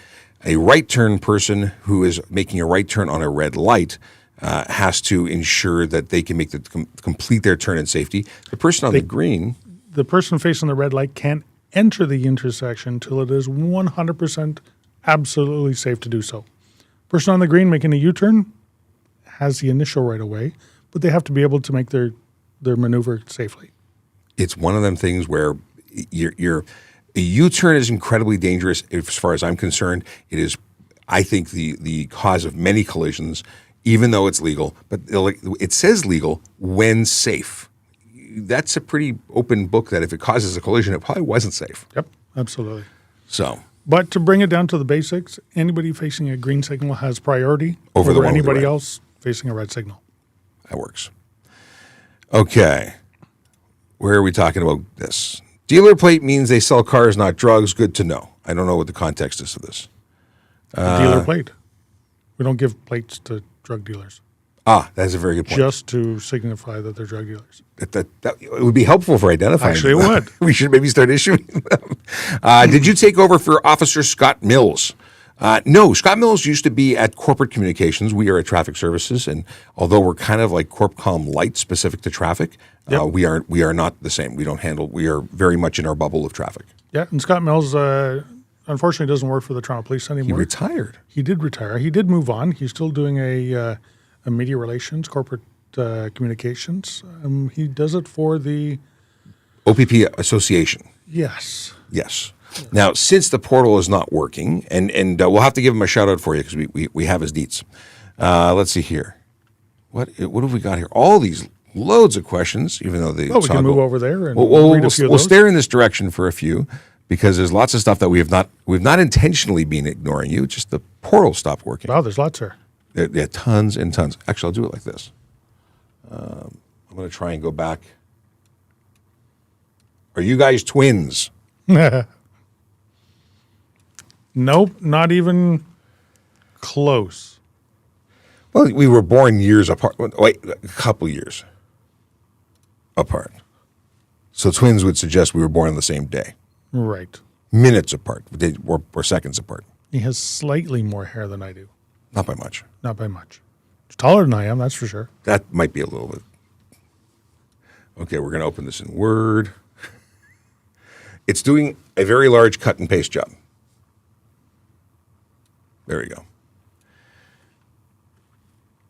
A right turn person who is making a right turn on a red light has to ensure that they can make complete their turn in safety. The person on the green, The person facing the red light can't enter the intersection till it is 100% absolutely safe to do so. Person on the green making a U-turn has the initial right of way, but they have to be able to make their maneuver safely. it's one of them things where a U-turn is incredibly dangerous as far as I'm concerned. It is, I think, the cause of many collisions, even though it's legal. But it says legal when safe. That's a pretty open book that if it causes a collision, it probably wasn't safe. Yep, absolutely. So, But to bring it down to the basics, anybody facing a green signal has priority Over the one with the anybody red. else facing a red signal. that works. Okay. Where are we talking about this? Dealer plate means they sell cars, not drugs. Good to know. I don't know what the context is of this. Dealer plate. We don't give plates to drug dealers That's a very good point. just to signify that they're drug dealers. That it would be helpful for identifying. Actually, it them. would. We should maybe start issuing them. Did you take over for Officer Scott Mills? No, Scott Mills used to be at Corporate Communications. We are at Traffic Services, and although we're kind of like CorpCom light specific to traffic, Yep. we are not the same. We don't handle. We are very much in our bubble of traffic. Yeah, and Scott Mills, unfortunately, doesn't work for the Toronto Police He anymore. retired. He did retire. He did move on. He's still doing a media relations, corporate communications. He does it for the OPP Association. yes. Yes. Now, since the portal is not working, and we'll have to give him a shout out for you because we have his deets. Let's see here. What have we got here? All these loads of questions, even though they. Well, we can move over there and We'll read a few of we'll those. stare in this direction for a few because there's lots of stuff that we've not intentionally been ignoring you. Just the portal stopped working. Wow, there's lots there. There are tons and tons. Actually, I'll do it like this. I'm going to try and go back. Are you guys twins? Nope, not even close. Well, we were born years apart. Wait, a couple years apart. So twins would suggest we were born on the same day. Right. Minutes apart, or seconds apart. He has slightly more hair than I do. Not by much. Not by much. He's taller than I am, that's for sure. That might be a little bit. Okay, we're going to open this in Word. It's doing a very large cut and paste job. There we go.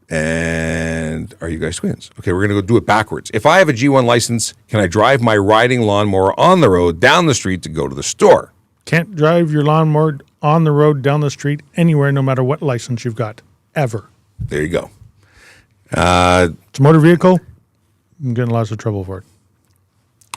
And are you guys twins? Okay, we're going to go do it backwards. If I have a G1 license, can I drive my riding lawnmower on the road down the street to go to the store? Can't drive your lawnmower on the road, down the street, anywhere, no matter what license you've got, ever. There you go. It's a motor vehicle. I'm getting lots of trouble for it.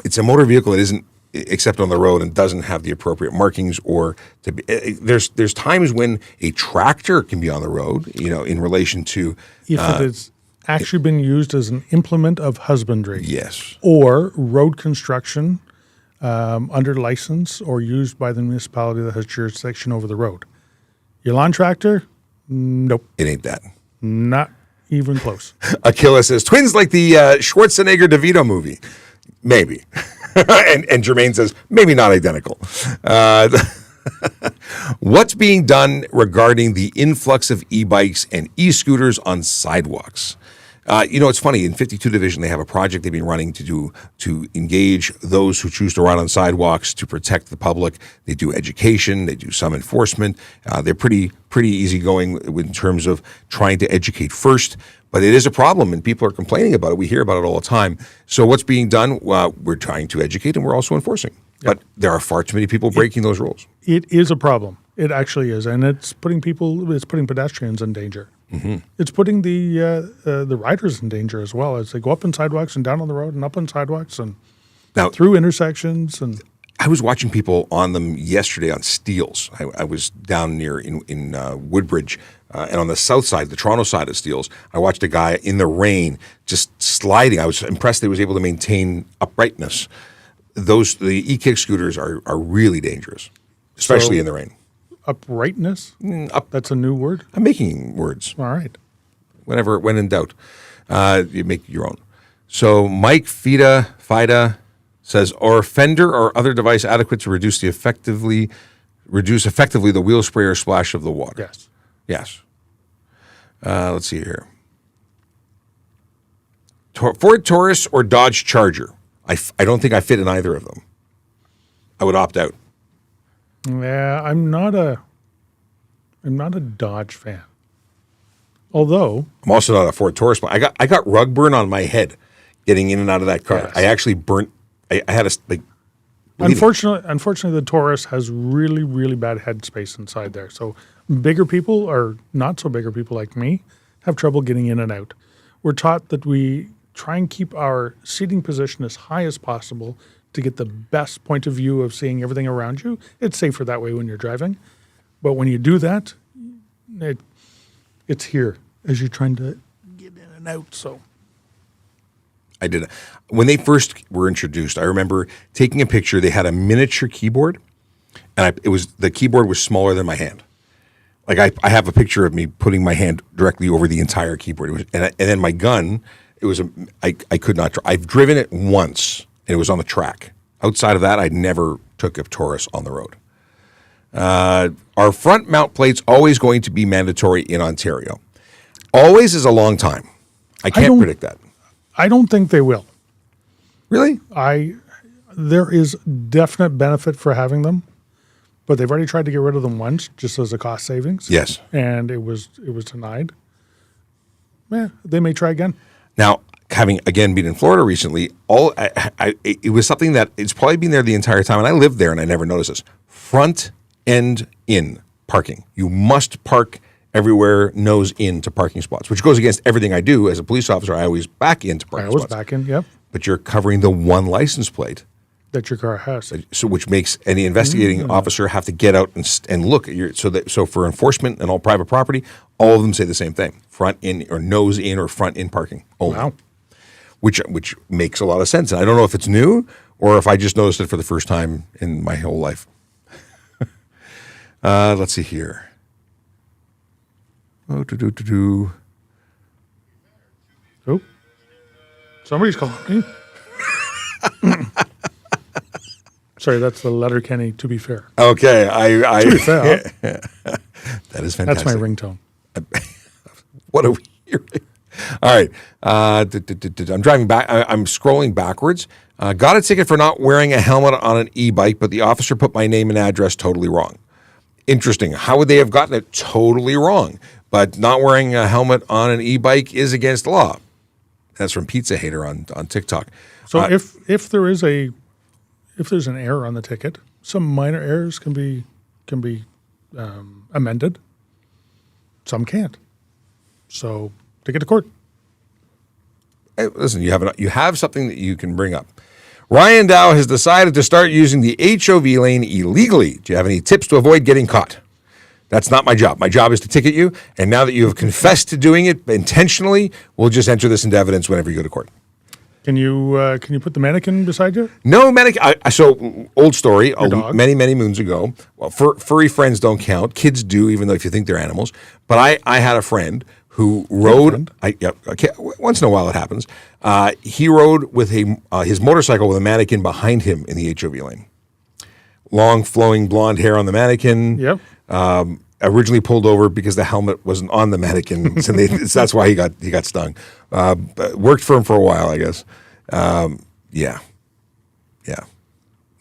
It's a motor vehicle that isn't except on the road and doesn't have the appropriate markings or to be, there's times when a tractor can be on the road, in relation to If it has actually been used as an implement of husbandry. yes. Or road construction under license or used by the municipality that has jurisdiction over the road. Your lawn tractor? Nope. It ain't that. Not even close. Aquila says twins like the Schwarzenegger DeVito movie. Maybe. and Jermaine says maybe not identical. What's being done regarding the influx of e-bikes and e-scooters on sidewalks? It's funny. In 52 Division, they have a project they've been running to engage those who choose to ride on sidewalks to protect the public. They do education. They do some enforcement. They're pretty easygoing in terms of trying to educate first. But it is a problem, and people are complaining about it. We hear about it all the time. So what's being done? We're trying to educate, and we're also enforcing. But there are far too many people breaking those rules. It is a problem. It actually is. And it's putting pedestrians in danger. Mm-hmm. It's putting the riders in danger as well as they go up on sidewalks and down on the road and up on sidewalks and Now, through intersections. And I was watching people on them yesterday on Steeles. I was down near in Woodbridge, and on the south side, the Toronto side of Steeles, I watched a guy in the rain just sliding. I was impressed that he was able to maintain uprightness. The e-kick scooters are really dangerous, especially in the rain. uprightness? That's a new word? I'm making words. All right. When in doubt, you make your own. So Mike FIDA says, "Are fender or other device adequate to reduce effectively the wheel spray or splash of the water?" Yes. Yes. Let's see here. Ford Taurus or Dodge Charger. I don't think I fit in either of them. I would opt out. Yeah, I'm not a Dodge fan. Although I'm also not a Ford Taurus. I got rug burn on my head getting in and out of that car. Yes. I actually burnt. I had a like. believe me. unfortunately, the Taurus has really, really bad headspace inside there. So bigger people or not so bigger people like me have trouble getting in and out. We're taught that we try and keep our seating position as high as possible to get the best point of view of seeing everything around you. It's safer that way when you're driving. But when you do that, it's here as you're trying to get in and out. So I did. When they first were introduced, I remember taking a picture. They had a miniature keyboard, and the keyboard was smaller than my hand. Like I have a picture of me putting my hand directly over the entire keyboard. And then my gun, I could not. I've driven it once, and it was on the track. Outside of that, I never took a Taurus on the road. Are front mount plates always going to be mandatory in Ontario? Always is a long time. I can't predict that. I don't think they will. Really? There is definite benefit for having them, but they've already tried to get rid of them once, just as a cost savings. Yes. And it was denied. Yeah, they may try again. Now, having again been in Florida recently, it was something that it's probably been there the entire time, and I lived there and I never noticed this. Front end in parking. You must park everywhere nose into parking spots, which goes against everything I do as a police officer. I always back into parking spots. Back in, yep. But you're covering the one license plate. That your car has. So which makes any investigating officer have to get out and look at so for enforcement and all private property, all of them say the same thing: front in or nose in or front in parking only. Wow. Which makes a lot of sense. And I don't know if it's new or if I just noticed it for the first time in my whole life. Let's see here. Oh, Oh, somebody's calling me. Sorry, that's the Letterkenny, to be fair. Okay, To be fair. That is fantastic. That's my ringtone. What are we hearing? All right. I'm driving back. I'm scrolling backwards. Got a ticket for not wearing a helmet on an e-bike, but the officer put my name and address totally wrong. Interesting. How would they have gotten it totally wrong? But not wearing a helmet on an e-bike is against the law. That's from Pizza Hater on TikTok. So if there's an error on the ticket, some minor errors can be amended. Some can't. So take it to court. Hey, listen, you have something that you can bring up. Ryan Dow has decided to start using the HOV lane illegally. Do you have any tips to avoid getting caught? That's not my job. My job is to ticket you, and now that you have confessed to doing it intentionally, we'll just enter this into evidence whenever you go to court. Can you put the mannequin beside you? No mannequin. So old story. dog? Many moons ago. Well, furry friends don't count. Kids do, even though if you think they're animals. But I had a friend who rode. Once in a while it happens. He rode with his motorcycle with a mannequin behind him in the HOV lane. Long flowing blonde hair on the mannequin. Yep. Originally pulled over because the helmet wasn't on the mannequin, and that's why he got stung. Worked for him for a while, I guess. Yeah,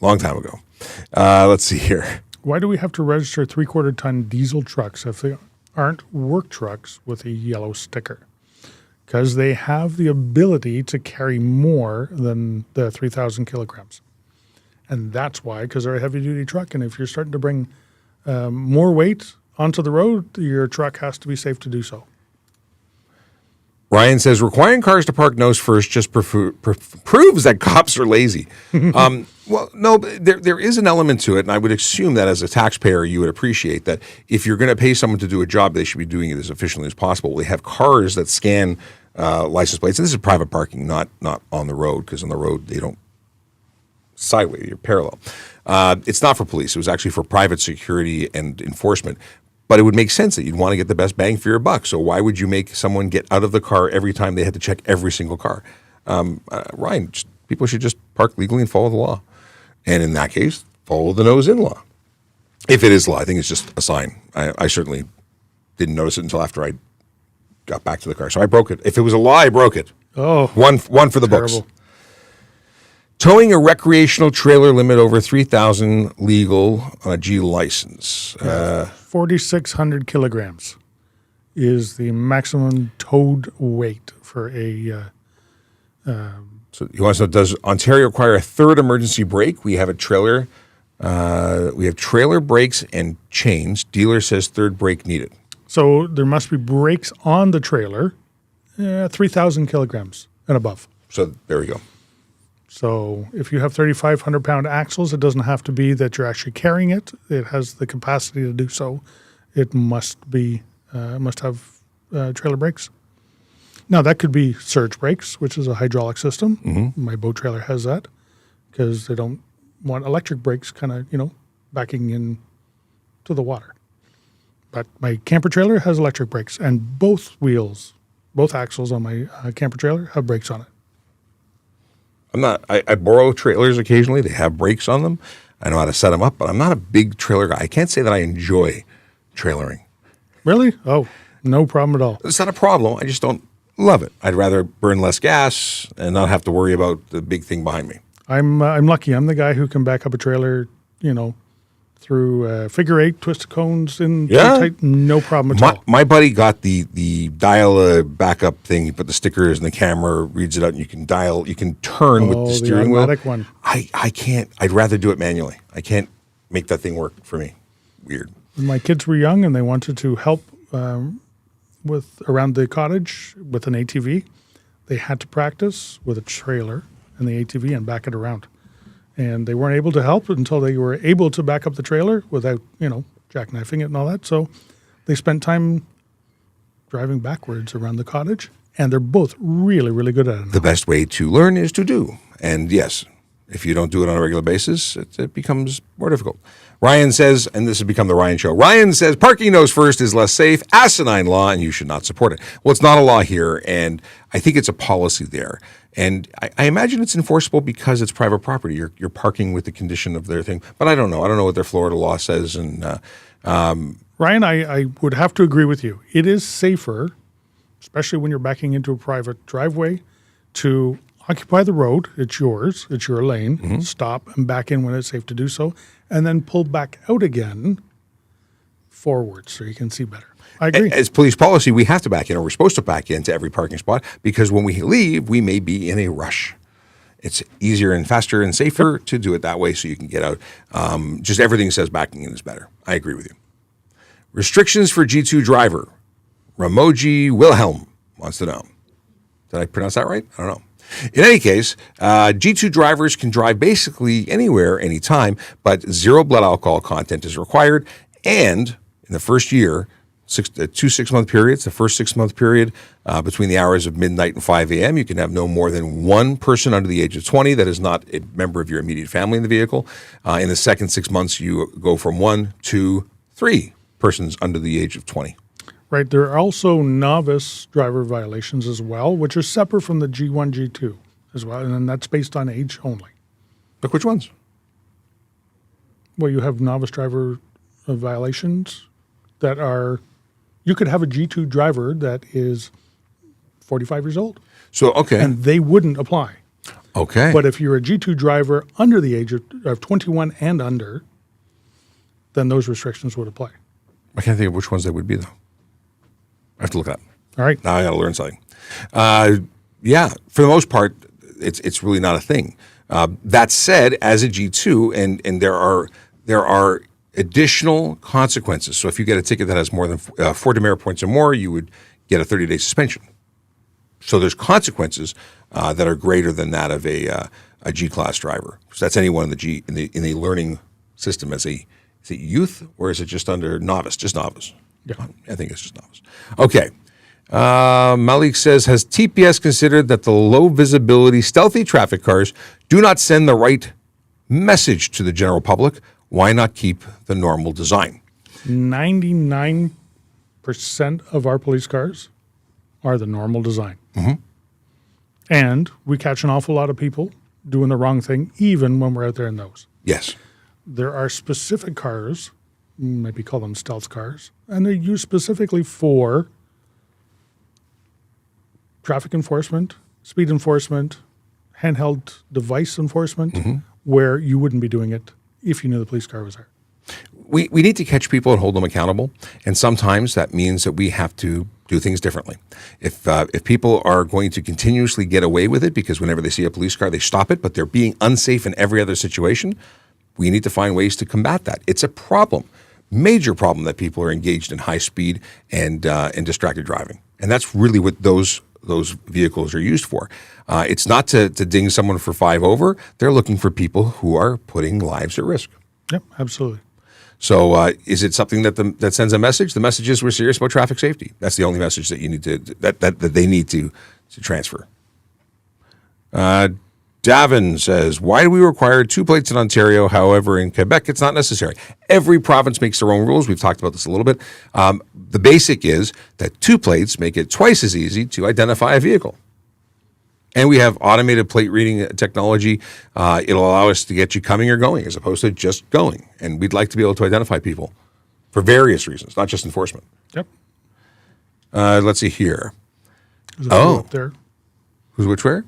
long time ago. Let's see here. Why do we have to register 3/4 ton diesel trucks if they aren't work trucks with a yellow sticker? Because they have the ability to carry more than the 3,000 kilograms. And that's why, because they're a heavy-duty truck. And if you're starting to bring more weight onto the road, your truck has to be safe to do so. Ryan says, requiring cars to park nose first just proves that cops are lazy. Well, no, there is an element to it, and I would assume that as a taxpayer, you would appreciate that if you're going to pay someone to do a job, they should be doing it as efficiently as possible. They have cars that scan license plates, and this is private parking, not on the road, because on the road, they don't sideways, you're parallel. It's not for police. It was actually for private security and enforcement. But it would make sense that you'd want to get the best bang for your buck. So why would you make someone get out of the car every time they had to check every single car? Ryan, people should just park legally and follow the law. And in that case, follow the nose-in law. If it is law, I think it's just a sign. I certainly didn't notice it until after I got back to the car. So I broke it. If it was a law, I broke it. Oh, One for the books. terrible. Towing a recreational trailer limit over 3,000 legal on a G license. 4,600 kilograms is the maximum towed weight for a. So you want to know, does Ontario require a third emergency brake? We have a trailer. We have trailer brakes and chains. Dealer says third brake needed. So there must be brakes on the trailer, 3,000 kilograms and above. So there we go. So if you have 3,500 pound axles, it doesn't have to be that you're actually carrying it. It has the capacity to do so. It must have trailer brakes. Now that could be surge brakes, which is a hydraulic system. Mm-hmm. My boat trailer has that because they don't want electric brakes kind of, backing in to the water. But my camper trailer has electric brakes, and both axles on my camper trailer have brakes on it. I borrow trailers occasionally. They have brakes on them. I know how to set them up, but I'm not a big trailer guy. I can't say that I enjoy trailering. Really? Oh, no problem at all. It's not a problem. I just don't love it. I'd rather burn less gas and not have to worry about the big thing behind me. I'm lucky. I'm the guy who can back up a trailer, through figure eight, twisted cones in tight, no problem at all. My buddy got the dial backup thing. You put the stickers and the camera reads it out, and you can turn with the steering wheel. automatic one. I can't. I'd rather do it manually. I can't make that thing work for me. Weird. When my kids were young and they wanted to help with around the cottage with an ATV, they had to practice with a trailer and the ATV and back it around. And they weren't able to help until they were able to back up the trailer without, jackknifing it and all that. So they spent time driving backwards around the cottage, and they're both really, really good at it now. The best way to learn is to do. And yes, if you don't do it on a regular basis, it becomes more difficult. Ryan says, and this has become the Ryan show, Ryan says, parking nose first is less safe, asinine law, and you should not support it. Well, it's not a law here, and I think it's a policy there. And I imagine it's enforceable because it's private property. You're parking with the condition of their thing. But I don't know. I don't know what their Florida law says. And Ryan, I would have to agree with you. It is safer, especially when you're backing into a private driveway, to occupy the road. It's yours. It's your lane. Stop and back in when it's safe to do so, and then pull back out again forward so you can see better. I agree. As police policy, we have to back in, or we're supposed to back into every parking spot, because when we leave, we may be in a rush. It's easier and faster and safer to do it that way so you can get out. Just everything says backing in is better. I agree with you. Restrictions for G2 driver. Ramoji Wilhelm wants to know. Did I pronounce that right? I don't know. In any case, G2 drivers can drive basically anywhere, anytime, but 0 blood alcohol content is required. And in the first year, 2 6-month periods, the first 6-month period between the hours of midnight and 5 a.m., you can have no more than one person under the age of 20 that is not a member of your immediate family in the vehicle. In the second 6 months, you go from 1 to 3 persons under the age of 20. Right. There are also novice driver violations as well, which are separate from the G1, G2 as well, and that's based on age only. Look, which ones? Well, you have novice driver violations that are, you could have a G2 driver that is 45 years old. So, okay. And they wouldn't apply. Okay. But if you're a G2 driver under the age of 21 and under, then those restrictions would apply. I can't think of which ones they would be, though. I have to look it up. All right. Now I got to learn something. Yeah, for the most part, it's really not a thing. That said, as a G2, and there are additional consequences. So if you get a ticket that has more than 4 demerit points or more, you would get a 30-day suspension. So there's consequences that are greater than that of a G-class driver. So that's anyone in the learning system as is it youth, or is it just under novice? Just novice. Yeah. I think it's just novice. Okay. Malik says, has TPS considered that the low visibility, stealthy traffic cars do not send the right message to the general public? Why not keep the normal design? 99% of our police cars are the normal design. Mm-hmm. And we catch an awful lot of people doing the wrong thing, even when we're out there in those. Yes. There are specific cars, maybe call them stealth cars, and they're used specifically for traffic enforcement speed enforcement, handheld device enforcement, Mm-hmm. where you wouldn't be doing it if you knew the police car was there. We need to catch people and hold them accountable, and sometimes that means that we have to do things differently. If people are going to continuously get away with it because whenever they see a police car they stop it, but they're being unsafe in every other situation, we need to find ways to combat that. It's a problem, major problem, that people are engaged in high speed and distracted driving, and that's really what those vehicles are used for. It's not to ding someone for 5 over. They're looking for people who are putting lives at risk. Yep, absolutely. So is it something that sends a message? The message is we're serious about traffic safety. That's the only message that you need that they need to transfer. Davin says, why do we require 2 plates in Ontario? However, in Quebec, it's not necessary. Every province makes their own rules. We've talked about this a little bit. The basic is that 2 plates make it twice as easy to identify a vehicle. And we have automated plate reading technology. It'll allow us to get you coming or going as opposed to just going. And we'd like to be able to identify people for various reasons, not just enforcement. Yep. Let's see here. There's a few up there. Who's which where?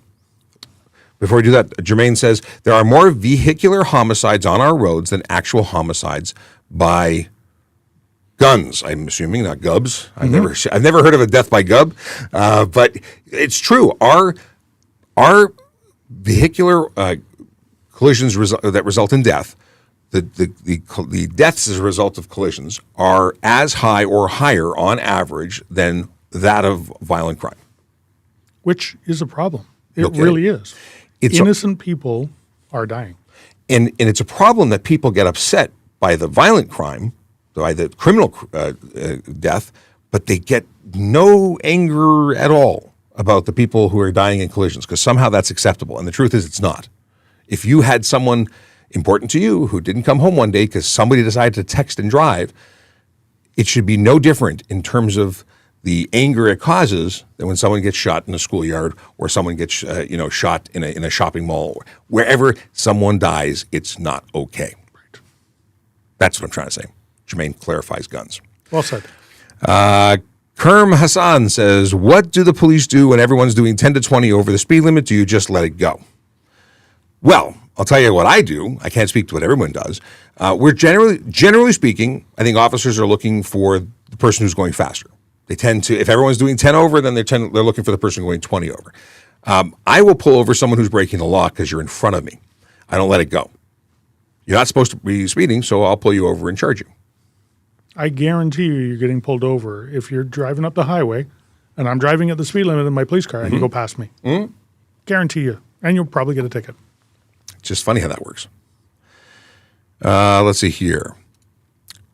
Before we do that, Jermaine says, there are more vehicular homicides on our roads than actual homicides by guns. I'm assuming, not gubs. I've never heard of a death by gub, but it's true. Our vehicular collisions that result in death, the deaths as a result of collisions are as high or higher on average than that of violent crime. Which is a problem. It Okay. really is. It's Innocent people are dying. And it's a problem that people get upset by the violent crime, by the criminal death, but they get no anger at all about the people who are dying in collisions because somehow that's acceptable. And the truth is it's not. If you had someone important to you who didn't come home one day because somebody decided to text and drive, it should be no different in terms of the anger it causes than when someone gets shot in a schoolyard or someone gets shot in a shopping mall. Wherever someone dies, it's not okay. Right. That's what I'm trying to say. Jermaine clarifies guns. Well said. Kerm Hassan says, what do the police do when everyone's doing 10 to 20 over the speed limit? Do you just let it go? Well, I'll tell you what I do. I can't speak to what everyone does. We're generally speaking, I think officers are looking for the person who's going faster. They tend to, if everyone's doing 10 over, then they're looking for the person going 20 over. I will pull over someone who's breaking the law because you're in front of me. I don't let it go. You're not supposed to be speeding, so I'll pull you over and charge you. I guarantee you're getting pulled over if you're driving up the highway and I'm driving at the speed limit in my police car and you go past me. Guarantee you. And you'll probably get a ticket. It's just funny how that works. Let's see here.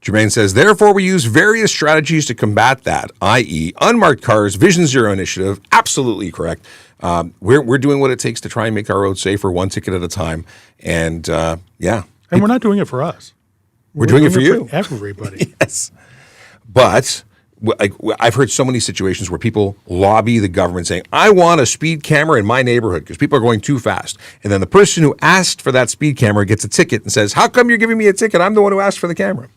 Jermaine says, therefore, we use various strategies to combat that, i.e. unmarked cars, Vision Zero initiative. Absolutely correct. We're doing what it takes to try and make our roads safer, one ticket at a time. And yeah. And we're not doing it for us. We're doing it for you. Everybody. Yes. But I've heard so many situations where people lobby the government saying, I want a speed camera in my neighborhood because people are going too fast. And then the person who asked for that speed camera gets a ticket and says, how come you're giving me a ticket? I'm the one who asked for the camera.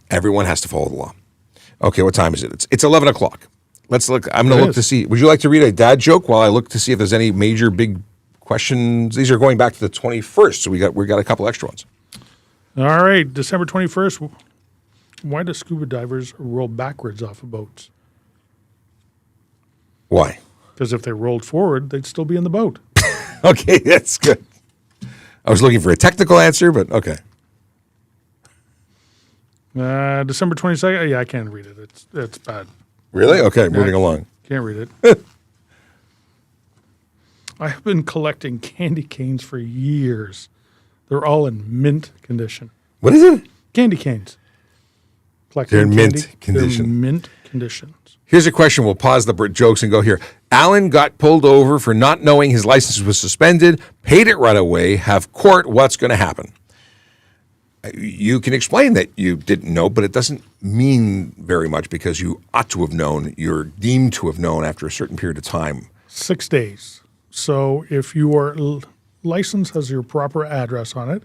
Everyone has to follow the law. Okay, what time is it? It's 11 o'clock. Let's look. I'm going to look to see. Would you like to read a dad joke while I look to see if there's any major big questions? These are going back to the 21st, so we got a couple extra ones. All right, December 21st. Why do scuba divers roll backwards off of boats? Why? Because if they rolled forward, they'd still be in the boat. Okay, that's good. I was looking for a technical answer, but okay. December 22nd. Yeah, I can't read it. It's bad. Really? Okay, moving along. Can't read it. I have been collecting candy canes for years. They're all in mint condition. What is it? Candy canes. Collecting They're in candy. mint condition. They're mint conditions. Here's a question. We'll pause the jokes and go here. Alan got pulled over for not knowing his license was suspended, paid it right away, have court. What's going to happen? You can explain that you didn't know, but it doesn't mean very much because you ought to have known. You're deemed to have known after a certain period of time. 6 days. So if your license has your proper address on it,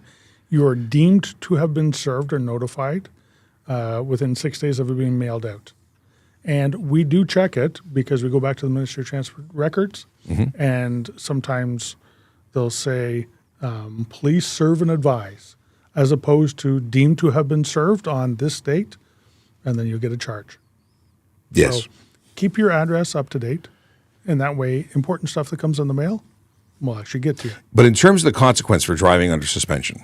you are deemed to have been served or notified within 6 days of it being mailed out. And we do check it because we go back to the Ministry of Transport records, and sometimes they'll say, please serve and advise, as opposed to deemed to have been served on this date, and then you'll get a charge. Yes. So keep your address up to date, and that way important stuff that comes in the mail will actually get to you. But in terms of the consequence for driving under suspension,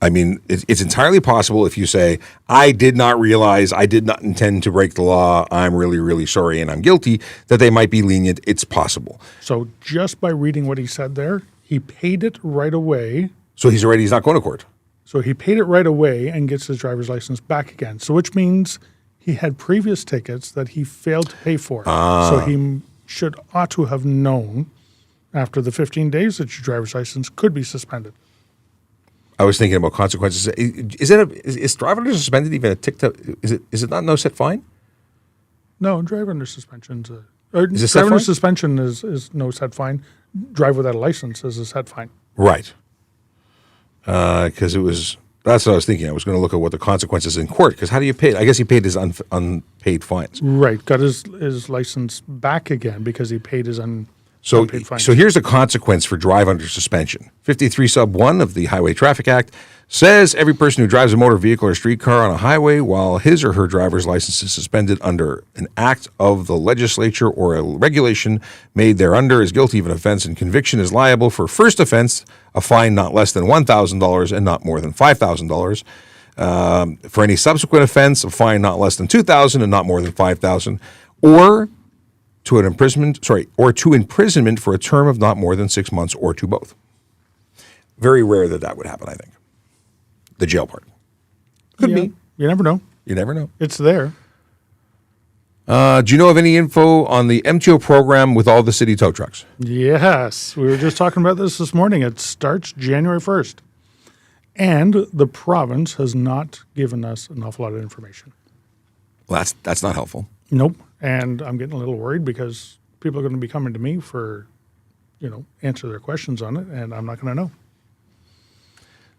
I mean, it's entirely possible if you say, I did not realize, I did not intend to break the law, I'm really, really sorry, and I'm guilty, that they might be lenient. It's possible. So just by reading what he said there, he paid it right away. So he's not going to court. So he paid it right away and gets his driver's license back again. So which means he had previous tickets that he failed to pay for. So he ought to have known after the 15 days that your driver's license could be suspended. I was thinking about consequences. Is driver under suspended even a TikTok? Is it not no set fine? No, driver under suspension Is it set driver under fine? suspension is no set fine. Drive without a license is a set fine. Right. Because that's what I was thinking. I was going to look at what the consequences in court. Because how do you pay? I guess he paid his unpaid fines. Right, got his license back again because he paid his unpaid fines. So here's the consequence for drive under suspension. 53 sub 1 of the Highway Traffic Act says every person who drives a motor vehicle or streetcar on a highway while his or her driver's license is suspended under an act of the legislature or a regulation made thereunder is guilty of an offense, and conviction is liable for first offense a fine not less than $1,000 and not more than $5,000. For any subsequent offense, a fine not less than $2,000 and not more than $5,000, or to imprisonment for a term of not more than 6 months, or to both. Very rare that would happen, I think. The jail part. Could be. You never know. You never know. It's there. Do you know of any info on the MTO program with all the city tow trucks? Yes. We were just talking about this morning. It starts January 1st. And the province has not given us an awful lot of information. Well, that's not helpful. Nope. And I'm getting a little worried because people are going to be coming to me for, answer their questions on it, and I'm not going to know.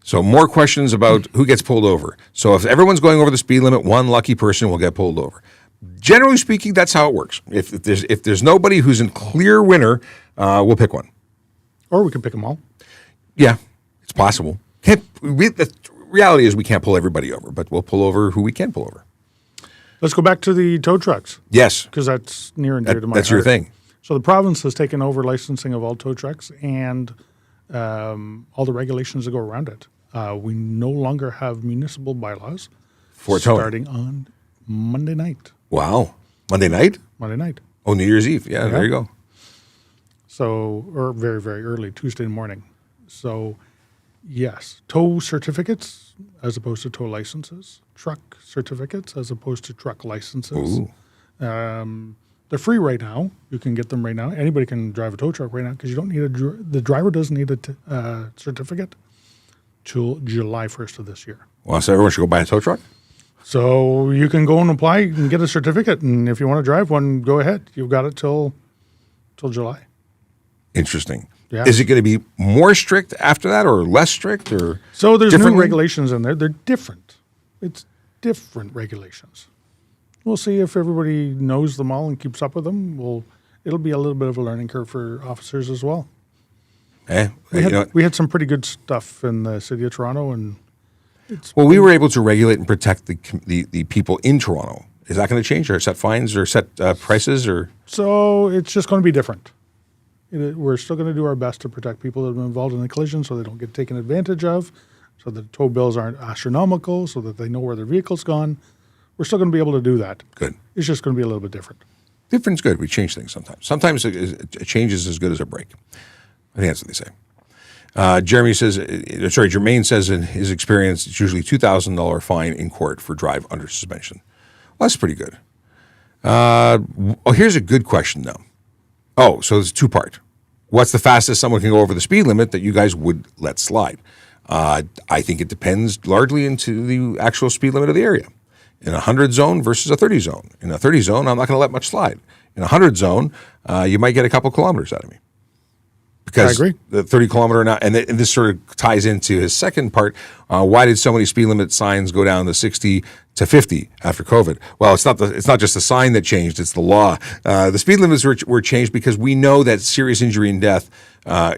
So more questions about who gets pulled over. So if everyone's going over the speed limit, one lucky person will get pulled over. Generally speaking, that's how it works. If there's nobody who's in clear winner, we'll pick one. Or we can pick them all. Yeah, it's possible. The reality is we can't pull everybody over, but we'll pull over who we can pull over. Let's go back to the tow trucks. Yes. Because that's near and dear to my heart. That's your thing. So the province has taken over licensing of all tow trucks and all the regulations that go around it. We no longer have municipal bylaws For towing. starting on Monday night. Wow. Monday night? Monday night. Oh, New Year's Eve. Yeah, there you go. So, or very, very early, Tuesday morning. So, yes, tow certificates as opposed to tow licenses, truck certificates as opposed to truck licenses. Ooh. They're free right now. You can get them right now. Anybody can drive a tow truck right now because you don't need the driver doesn't need a certificate till July 1st of this year. Well, so everyone should go buy a tow truck? So you can go and apply and get a certificate, and if you want to drive one, go ahead. You've got it till July. Interesting. Yeah. Is it going to be more strict after that or less strict or So there's new differently? regulations in there. They're different. It's different regulations. We'll see if everybody knows them all and keeps up with them. It'll be a little bit of a learning curve for officers as well. We had some pretty good stuff in the city of Toronto, and we were able to regulate and protect the people in Toronto. Is that going to change or set fines or set prices or? so it's just going to be different. We're still going to do our best to protect people that have been involved in the collision so they don't get taken advantage of, so the tow bills aren't astronomical, so that they know where their vehicle's gone. We're still going to be able to do that. Good. It's just going to be a little bit different. Different's good. We change things sometimes. Sometimes a change is as good as a break. I think that's what they say. Jermaine says in his experience, it's usually $2,000 fine in court for drive under suspension. Well, that's pretty good. Here's a good question, though. Oh, so it's two-part. What's the fastest someone can go over the speed limit that you guys would let slide? I think it depends largely into the actual speed limit of the area. In a 100 zone versus a 30 zone. In a 30 zone, I'm not going to let much slide. In a 100 zone, you might get a couple kilometers out of me. Because I agree. the 30 kilometer an hour, and this sort of ties into his second part. Why did so many speed limit signs go down to 60 to 50 after COVID? Well, it's not just the sign that changed; it's the law. The speed limits were changed because we know that serious injury and death are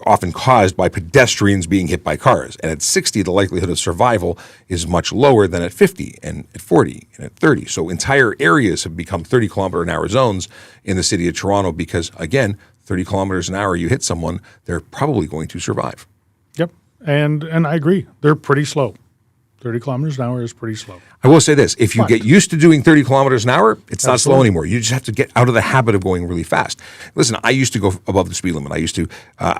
often caused by pedestrians being hit by cars. And at 60, the likelihood of survival is much lower than at 50 and at 40 and at 30. So entire areas have become 30 kilometer an hour zones in the city of Toronto because, again, 30 kilometers an hour, you hit someone, they're probably going to survive. Yep. And I agree. They're pretty slow. 30 kilometers an hour is pretty slow. I will say this, if you get used to doing 30 kilometers an hour, it's not slow Absolutely. anymore. You just have to get out of the habit of going really fast. Listen, I used to go above the speed limit. I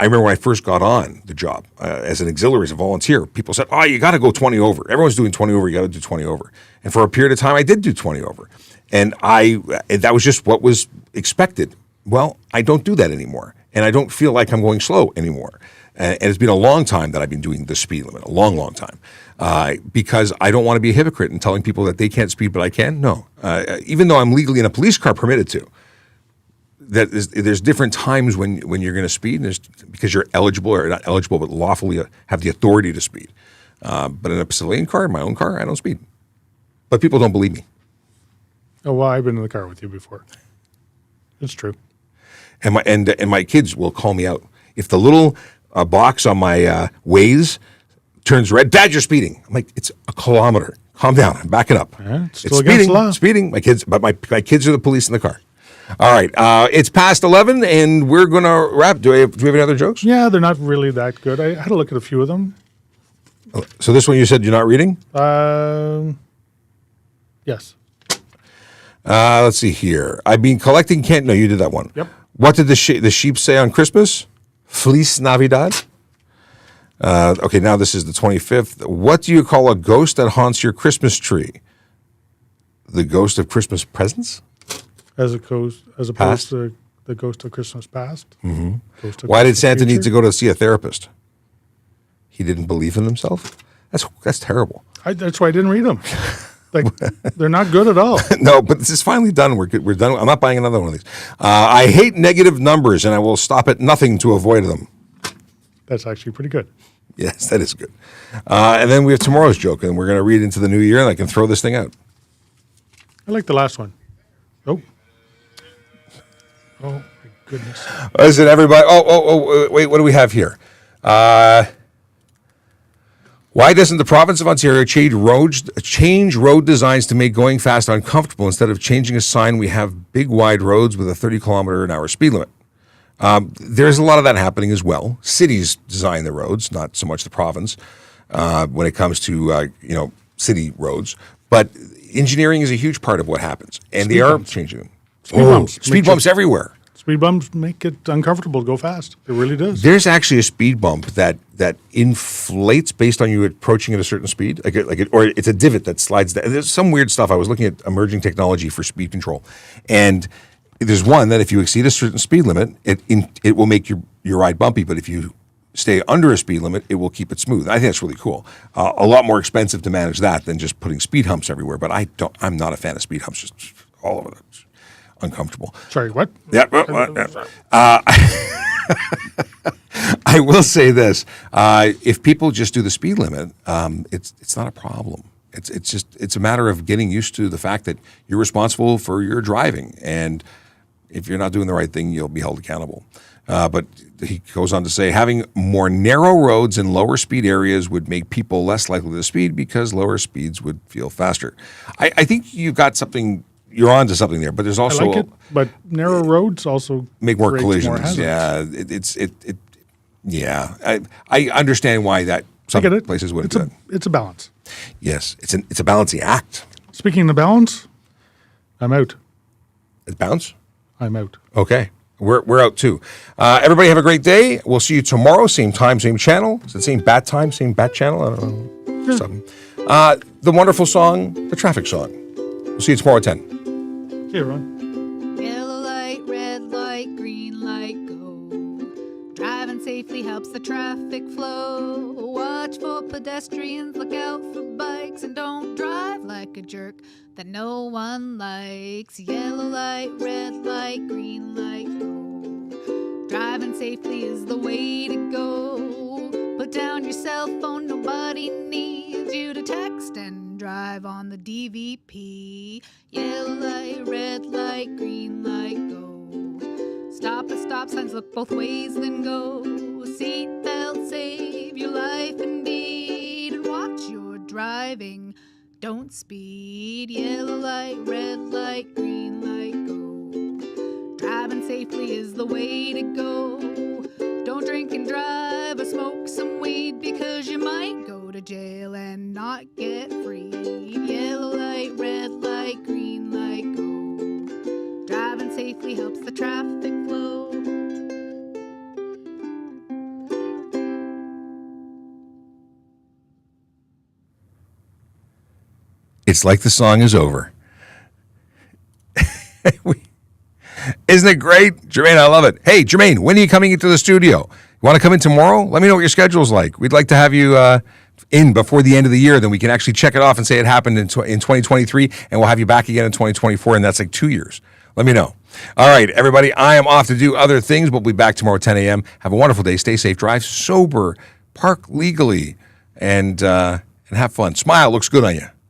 remember when I first got on the job as an auxiliary, as a volunteer, people said, oh, you got to go 20 over. Everyone's doing 20 over, you got to do 20 over. And for a period of time, I did do 20 over. And that was just what was expected. Well, I don't do that anymore. And I don't feel like I'm going slow anymore. And it's been a long time that I've been doing the speed limit, a long, long time, because I don't want to be a hypocrite and telling people that they can't speed, but I can. No, even though I'm legally in a police car permitted to. There's different times when you're going to speed, because you're eligible or not eligible, but lawfully have the authority to speed. But in a civilian car, my own car, I don't speed. But people don't believe me. Oh, well, I've been in the car with you before. It's true. And my kids will call me out if the little box on my Waze turns red. Dad, you're speeding. I'm like, it's a kilometer. Calm down. I'm backing up. Yeah, it's it's still against speeding. the law. Speeding. My kids, but my kids are the police in the car. All right. It's past 11, and we're gonna wrap. Do we have any other jokes? Yeah, they're not really that good. I had to look at a few of them. So this one you said you're not reading. Yes. Let's see here. I've been collecting No, you did that one. Yep. What did the sheep say on Christmas? Feliz Navidad. Okay, now this is the 25th. What do you call a ghost that haunts your Christmas tree? The ghost of Christmas presents? As opposed to the ghost of Christmas past. Mm-hmm. Why did Santa need to go to see a therapist? He didn't believe in himself? That's terrible. That's why I didn't read them. Like, they're not good at all. No, but this is finally done. We're good. We're done. I'm not buying another one of these. I hate negative numbers, and I will stop at nothing to avoid them. That's actually pretty good. Yes, that is good. And then we have tomorrow's joke, and we're going to read into the new year, and I can throw this thing out. I like the last one. Oh, my goodness. Listen, everybody. Wait, what do we have here? Why doesn't the province of Ontario change road designs to make going fast uncomfortable? Instead of changing a sign, we have big, wide roads with a 30 kilometer an hour speed limit. There's a lot of that happening as well. Cities design the roads, not so much the province, when it comes to city roads. But engineering is a huge part of what happens, and they are changing them. Speed bumps everywhere. Speed bumps make it uncomfortable to go fast. It really does. There's actually a speed bump that inflates based on you approaching at a certain speed, or it's a divot that slides down. There's some weird stuff. I was looking at emerging technology for speed control, and there's one that if you exceed a certain speed limit, it will make your ride bumpy. But if you stay under a speed limit, it will keep it smooth. I think that's really cool. A lot more expensive to manage that than just putting speed humps everywhere. But I'm not a fan of speed humps. Just all over it. Uncomfortable. Sorry, what? Yeah. I will say this: if people just do the speed limit, it's not a problem. It's a matter of getting used to the fact that you're responsible for your driving, and if you're not doing the right thing, you'll be held accountable. But he goes on to say, having more narrow roads in lower speed areas would make people less likely to speed because lower speeds would feel faster. I think you've got something. You're on to something there, but there's also I like it, but narrow roads also make more creates collisions. I understand why that some places would have done. It's a balance. Yes, it's a balancing act. Speaking of balance, I'm out. It's balance. I'm out. Okay, we're out too. Everybody have a great day. We'll see you tomorrow, same time, same channel. Is it same bat time, same bat channel? I don't know. Yeah. Something. The wonderful song, the traffic song. We'll see you tomorrow at 10. Hey, Ron. Yellow light, red light, green light, go. Driving safely helps the traffic flow. Watch for pedestrians, look out for bikes, and don't drive like a jerk that no one likes. Yellow light, red light, green light, go. Driving safely is the way to go. Put down your cell phone, nobody needs you to text and drive on the DVP. Yellow light, red light, green light, go. Stop at stop signs, look both ways, then go. Seatbelt, save your life indeed, and watch your driving. Don't speed. Yellow light, red light, green light, go. Driving safely is the way to go. Don't drink and drive or smoke some weed, because you might go to jail and not get freed. Yellow light, red light, green light, go. Driving safely helps the traffic flow. It's like the song is over. Isn't it great? Jermaine, I love it. Hey, Jermaine, when are you coming into the studio? You want to come in tomorrow? Let me know what your schedule's like. We'd like to have you in before the end of the year. Then we can actually check it off and say it happened in 2023, and we'll have you back again in 2024, and that's like 2 years. Let me know. All right, everybody, I am off to do other things, but we'll be back tomorrow at 10 a.m. Have a wonderful day. Stay safe. Drive sober. Park legally. And have fun. Smile. Looks good on you.